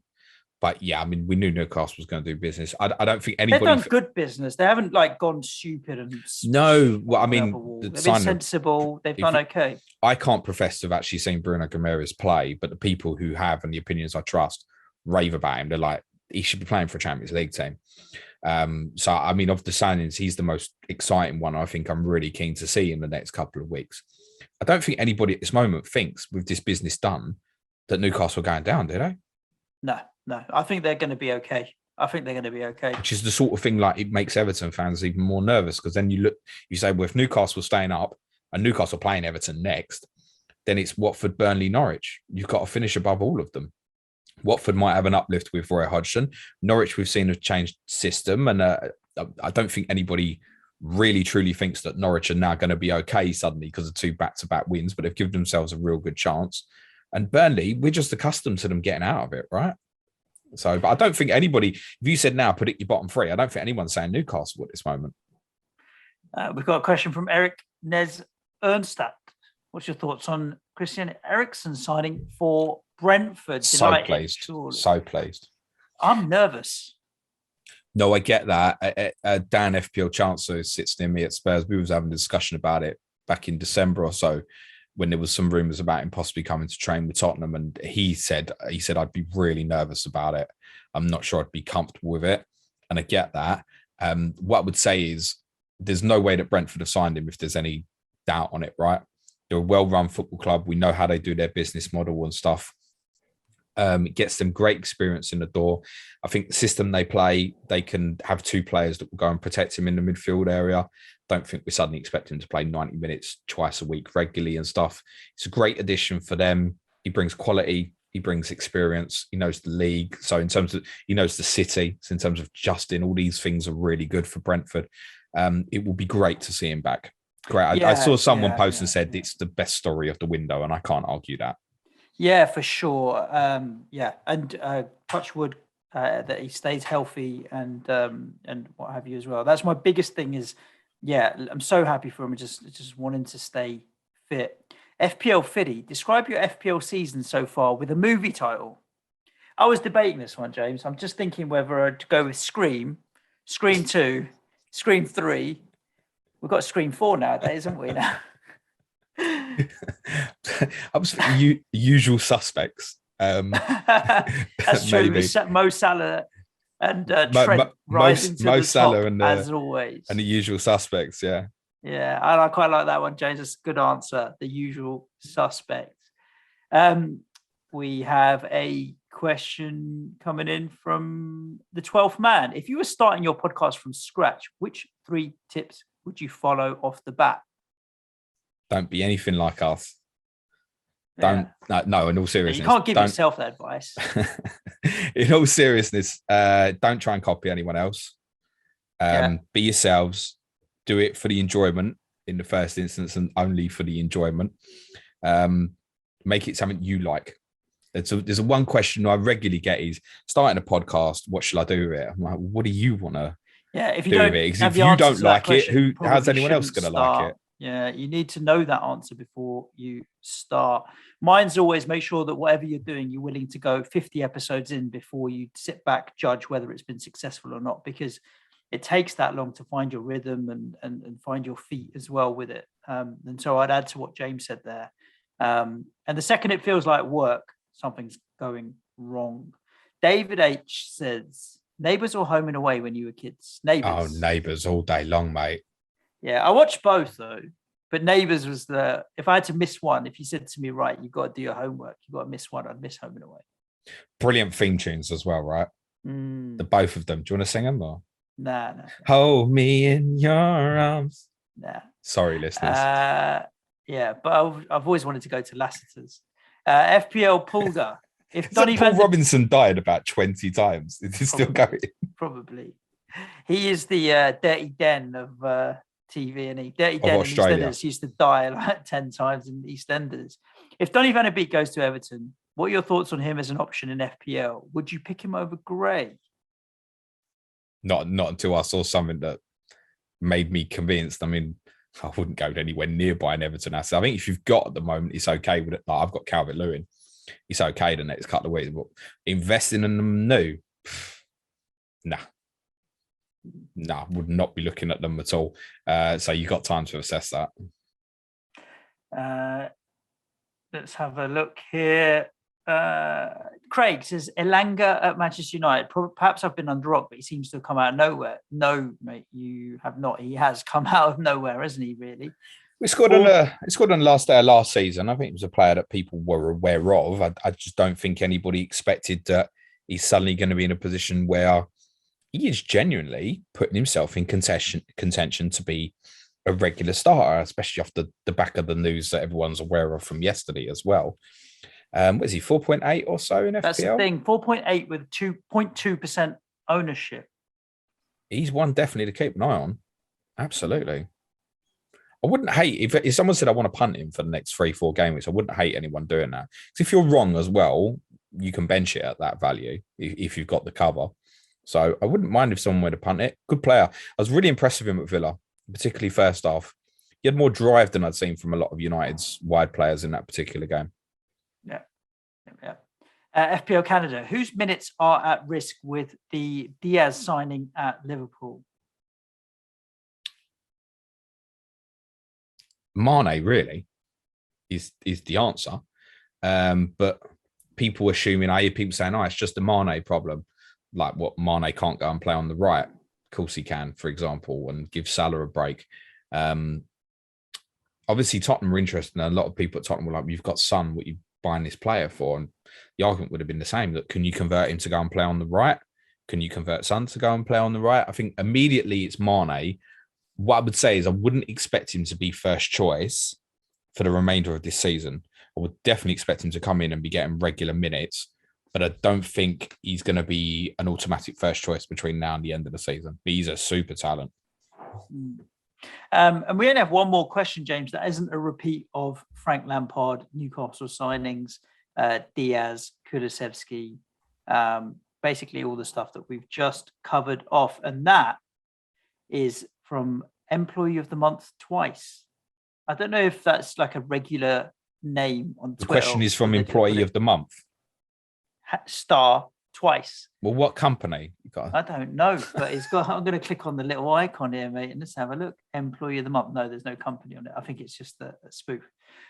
But yeah, I mean, we knew Newcastle was going to do business. I don't think anybody... They've done good business. They haven't gone stupid and... No, well, I mean... They've been sensible. They've done okay. I can't profess to have actually seen Bruno Guimaraes play, but the people who have and the opinions I trust rave about him. They're like, he should be playing for a Champions League team. So, I mean, of the signings, he's the most exciting one. I think I'm really keen to see in the next couple of weeks. I don't think anybody at this moment thinks with this business done that Newcastle are going down, do they? No. I think they're going to be okay. Which is the sort of thing it makes Everton fans even more nervous, because then you say, well, if Newcastle staying up and Newcastle playing Everton next, then it's Watford, Burnley, Norwich. You've got to finish above all of them. Watford might have an uplift with Roy Hodgson. Norwich, we've seen a changed system, and I don't think anybody really truly thinks that Norwich are now going to be okay suddenly because of 2 back-to-back wins, but they've given themselves a real good chance. And Burnley, we're just accustomed to them getting out of it, right? So, but I don't think anybody, if you said now, predict your bottom 3, I don't think anyone's saying Newcastle at this moment. We've got a question from Eric Nez Ernstadt. What's your thoughts on Christian Eriksen signing for Brentford? So pleased. I'm nervous. No, I get that. Dan FPL Chancellor sits near me at Spurs. We was having a discussion about it back in December or so, when there was some rumours about him possibly coming to train with Tottenham. And he said, I'd be really nervous about it. I'm not sure I'd be comfortable with it. And I get that. What I would say is there's no way that Brentford have signed him if there's any doubt on it, right? They're a well-run football club. We know how they do their business model and stuff. It gets them great experience in the door. I think the system they play, they can have 2 players that will go and protect him in the midfield area. Don't think we suddenly expect him to play 90 minutes twice a week regularly and stuff. It's a great addition for them. He brings quality. He brings experience. He knows the league. So in terms of, he knows the city. So in terms of Justin, all these things are really good for Brentford. It will be great to see him back. Great. I saw someone post and said it's the best story of the window, and I can't argue that. Yeah, for sure. And touch wood that he stays healthy and what have you as well. That's my biggest thing is, I'm so happy for him. Just wanting to stay fit. FPL Fiddy, describe your FPL season so far with a movie title. I was debating this one, James. I'm just thinking whether to go with Scream, Scream 2, Scream 3. We've got Scream 4 nowadays, haven't we now? I was thinking Usual Suspects. That's true. Maybe. Mo Salah and Trent rising to Mo the Salah top, as always. And the Usual Suspects, yeah. Yeah, I quite like that one, James. That's a good answer. The Usual Suspects. We have a question coming in from the 12th man. If you were starting your podcast from scratch, which 3 tips would you follow off the bat? Don't be anything like us. No, in all seriousness. You can't give yourself that advice. In all seriousness, don't try and copy anyone else. Be yourselves. Do it for the enjoyment in the first instance and only for the enjoyment. Make it something you like. There's a one question I regularly get is, starting a podcast, what shall I do with it? I'm like, what do you want to if you do don't with it? have if you don't like it, how's anyone else going to like it? Yeah, you need to know that answer before you start. Mine's always make sure that whatever you're doing, you're willing to go 50 episodes in before you sit back, judge whether it's been successful or not, because it takes that long to find your rhythm and find your feet as well with it. And so I'd add to what James said there. And the second it feels like work, something's going wrong. David H says, Neighbours or Home and Away when you were kids? Neighbours. Oh, Neighbours all day long, mate. Yeah, I watched both though, but Neighbours was if I had to miss one, if you said to me, right, you've got to do your homework, you've got to miss one, I'd miss Home and Away. Brilliant theme tunes as well, right? The both of them. Do you want to sing them or? Nah. Hold me in your arms. Nah. Sorry, listeners. Yeah, but I've always wanted to go to Lassiter's. FPL Pulga. If Donnie Paul Robinson died about 20 times. Is he still going? Probably. He is the dirty den of TV, and Dirty Den in EastEnders used to die like 10 times in EastEnders. If Donny van der Beek goes to Everton, what are your thoughts on him as an option in FPL? Would you pick him over Gray? Not until I saw something that made me convinced. I mean, I wouldn't go anywhere nearby an Everton asset. I think if you've got at the moment, it's okay with it. Like, I've got Calvert-Lewin. It's okay the next couple of weeks, but investing in them new, nah, would not be looking at them at all. So you've got time to assess that. Let's have a look here. Craig says Elanga at Manchester United. Perhaps I've been under rock, but he seems to have come out of nowhere. No, mate, you have not. He has come out of nowhere, hasn't he? Really. He scored on the last day of last season. I think it was a player that people were aware of. I just don't think anybody expected that he's suddenly going to be in a position where he is genuinely putting himself in contention to be a regular starter, especially off the back of the news that everyone's aware of from yesterday as well. What is he, 4.8 or so in FPL? That's the thing, 4.8 with 2.2% ownership. He's one definitely to keep an eye on. Absolutely. I wouldn't hate if someone said I want to punt him for the next 3-4 game weeks. I wouldn't hate anyone doing that. Because if you're wrong as well, you can bench it at that value if you've got the cover. So I wouldn't mind if someone were to punt it. Good player. I was really impressed with him at Villa, particularly first half. He had more drive than I'd seen from a lot of United's wide players in that particular game. Yeah. FPL Canada, whose minutes are at risk with the Diaz signing at Liverpool? Mane really is the answer. But people assuming, people saying, it's just a Mane problem. Like what, Mane can't go and play on the right. Of course he can, for example, and give Salah a break. Obviously Tottenham were interested, and a lot of people at Tottenham were like, you've got Son, what are you buying this player for? And the argument would have been the same, that can you convert him to go and play on the right? Can you convert Son to go and play on the right? I think immediately it's Mane. What I would say is I wouldn't expect him to be first choice for the remainder of this season. I would definitely expect him to come in and be getting regular minutes, but I don't think he's going to be an automatic first choice between now and the end of the season. He's a super talent. And we only have one more question, James, that isn't a repeat of Frank Lampard, Newcastle signings, Diaz, Kulusevski, basically all the stuff that we've just covered off. And that is from Employee of the Month twice. I don't know if that's like a regular name on Twitter. The question is from Employee of the Month. Star twice. Well, what company? I don't know, but it's got. I'm going to click on the little icon here, mate, and let's have a look. Employee of the Month. No, there's no company on it. I think it's just a spoof.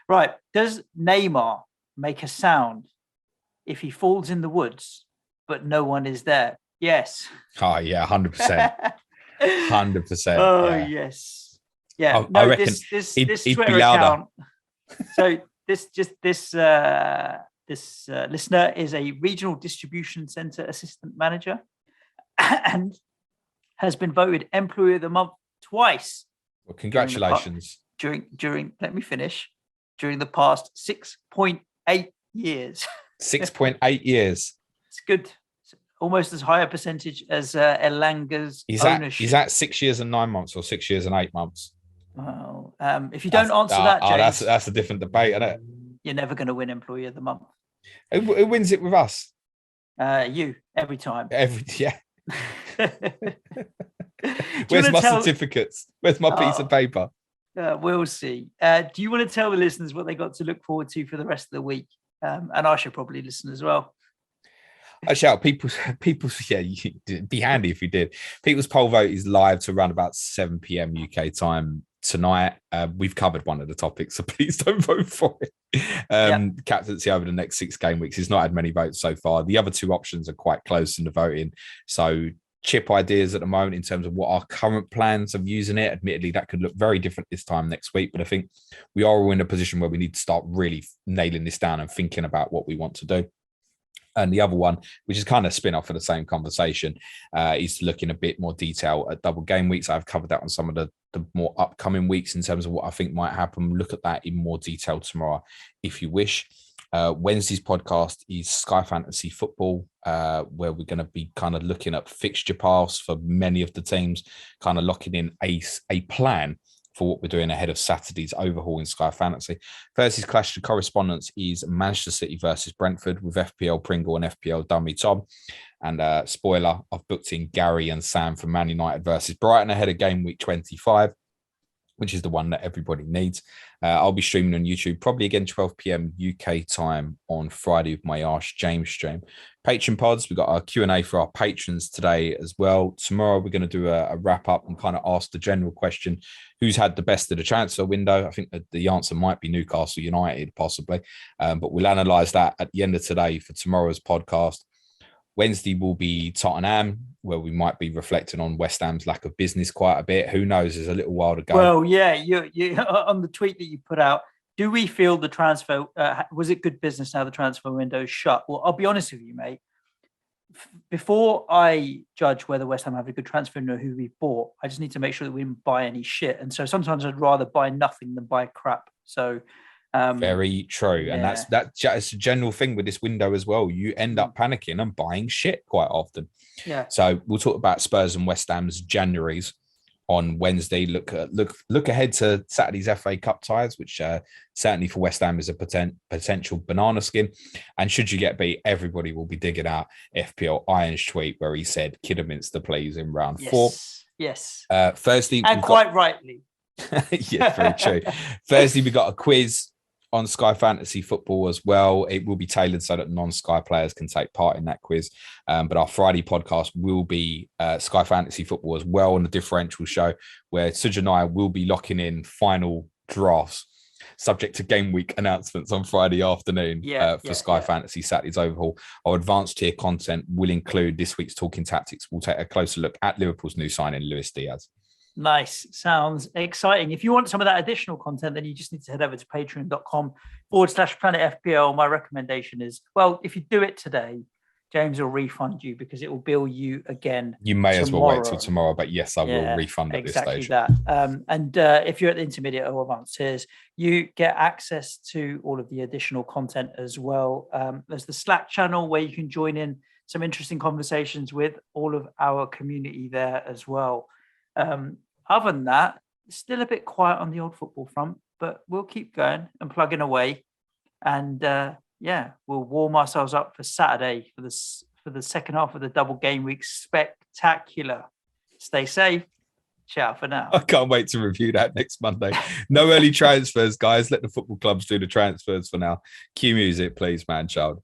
Right. Does Neymar make a sound if he falls in the woods, but no one is there? Yes. Oh, yeah, 100%. 100%. Oh, yeah. Yes. Yeah. I reckon this he'd Twitter be louder. account. So this listener is a regional distribution center assistant manager and has been voted Employee of the Month twice. Well, congratulations. During let me finish. During the past 6.8 years. 6.8 years. It's good. It's almost as high a percentage as Elanga's ownership. He's at 6 years and 9 months or 6 years and 8 months. Well, if you don't answer that, James, that's a different debate, isn't it? You're never going to win Employee of the Month. Who wins it with us? You every time. Yeah. Where's my certificates? Where's my piece of paper? We'll see. Do you want to tell the listeners what they got to look forward to for the rest of the week? And I should probably listen as well. I shout people. Yeah, it'd be handy if you did. People's poll vote is live to around about 7 p.m. UK time tonight. We've covered one of the topics, so please don't vote for it. Captaincy over the next 6 game weeks. It's not had many votes so far. The other 2 options are quite close in the voting. So chip ideas at the moment in terms of what our current plans of using it. Admittedly, that could look very different this time next week, but I think we are all in a position where we need to start really nailing this down and thinking about what we want to do. And the other one, which is kind of spin off of the same conversation, is to look in a bit more detail at double game weeks. I've covered that on some of the more upcoming weeks in terms of what I think might happen. Look at that in more detail tomorrow, if you wish. Wednesday's podcast is Sky Fantasy Football, where we're going to be kind of looking at fixture paths for many of the teams, kind of locking in a plan for what we're doing ahead of Saturday's overhaul in Sky Fantasy. Thursday's Clash of Correspondence is Manchester City versus Brentford with FPL Pringle and FPL Dummy Tom. And spoiler, I've booked in Gary and Sam for Man United versus Brighton ahead of game week 25, which is the one that everybody needs. I'll be streaming on YouTube, probably again 12 p.m. UK time on Friday with my Ask James stream. Patreon pods, we've got our Q&A for our patrons today as well. Tomorrow we're going to do a wrap up and kind of ask the general question, who's had the best of the transfer window? I think that the answer might be Newcastle United, possibly. But we'll analyse that at the end of today for tomorrow's podcast. Wednesday will be Tottenham, where we might be reflecting on West Ham's lack of business quite a bit. Who knows? There's a little while to go. Well, yeah, you on the tweet that you put out, do we feel the transfer, was it good business now the transfer window is shut? Well, I'll be honest with you, mate. Before I judge whether West Ham have a good transfer window, who we bought, I just need to make sure that we didn't buy any shit. And so sometimes I'd rather buy nothing than buy crap. So very true. And that's a general thing with this window as well. You end up panicking and buying shit quite often. Yeah. So we'll talk about Spurs and West Ham's Januaries on Wednesday. Look ahead to Saturday's FA Cup ties, which certainly for West Ham is a potential banana skin. And should you get beat, everybody will be digging out FPL Iron's tweet where he said Kidderminster plays in round 4. Yes. Thursday, and quite rightly. Yeah, very true. Thursday, we got a quiz on Sky Fantasy Football as well. It will be tailored so that non-Sky players can take part in that quiz. But our Friday podcast will be Sky Fantasy Football as well on the differential show, where Suj and I will be locking in final drafts subject to game week announcements on Friday afternoon for Sky Fantasy Saturday's overhaul. Our advanced tier content will include this week's Talking Tactics. We'll take a closer look at Liverpool's new signing, Luis Diaz. Nice. Sounds exciting. If you want some of that additional content, then you just need to head over to patreon.com/Planet FPL. My recommendation is, well, if you do it today, James will refund you because it will bill you again. You may as well wait till tomorrow, but yes, I will refund at this stage. Exactly that. And if you're at the intermediate or advanced tiers, you get access to all of the additional content as well. There's the Slack channel where you can join in some interesting conversations with all of our community there as well. Other than that, it's still a bit quiet on the old football front, but we'll keep going and plugging away. And we'll warm ourselves up for Saturday for the second half of the double game week spectacular. Stay safe. Ciao for now. I can't wait to review that next Monday. No early transfers, guys. Let the football clubs do the transfers for now. Cue music, please, man, child.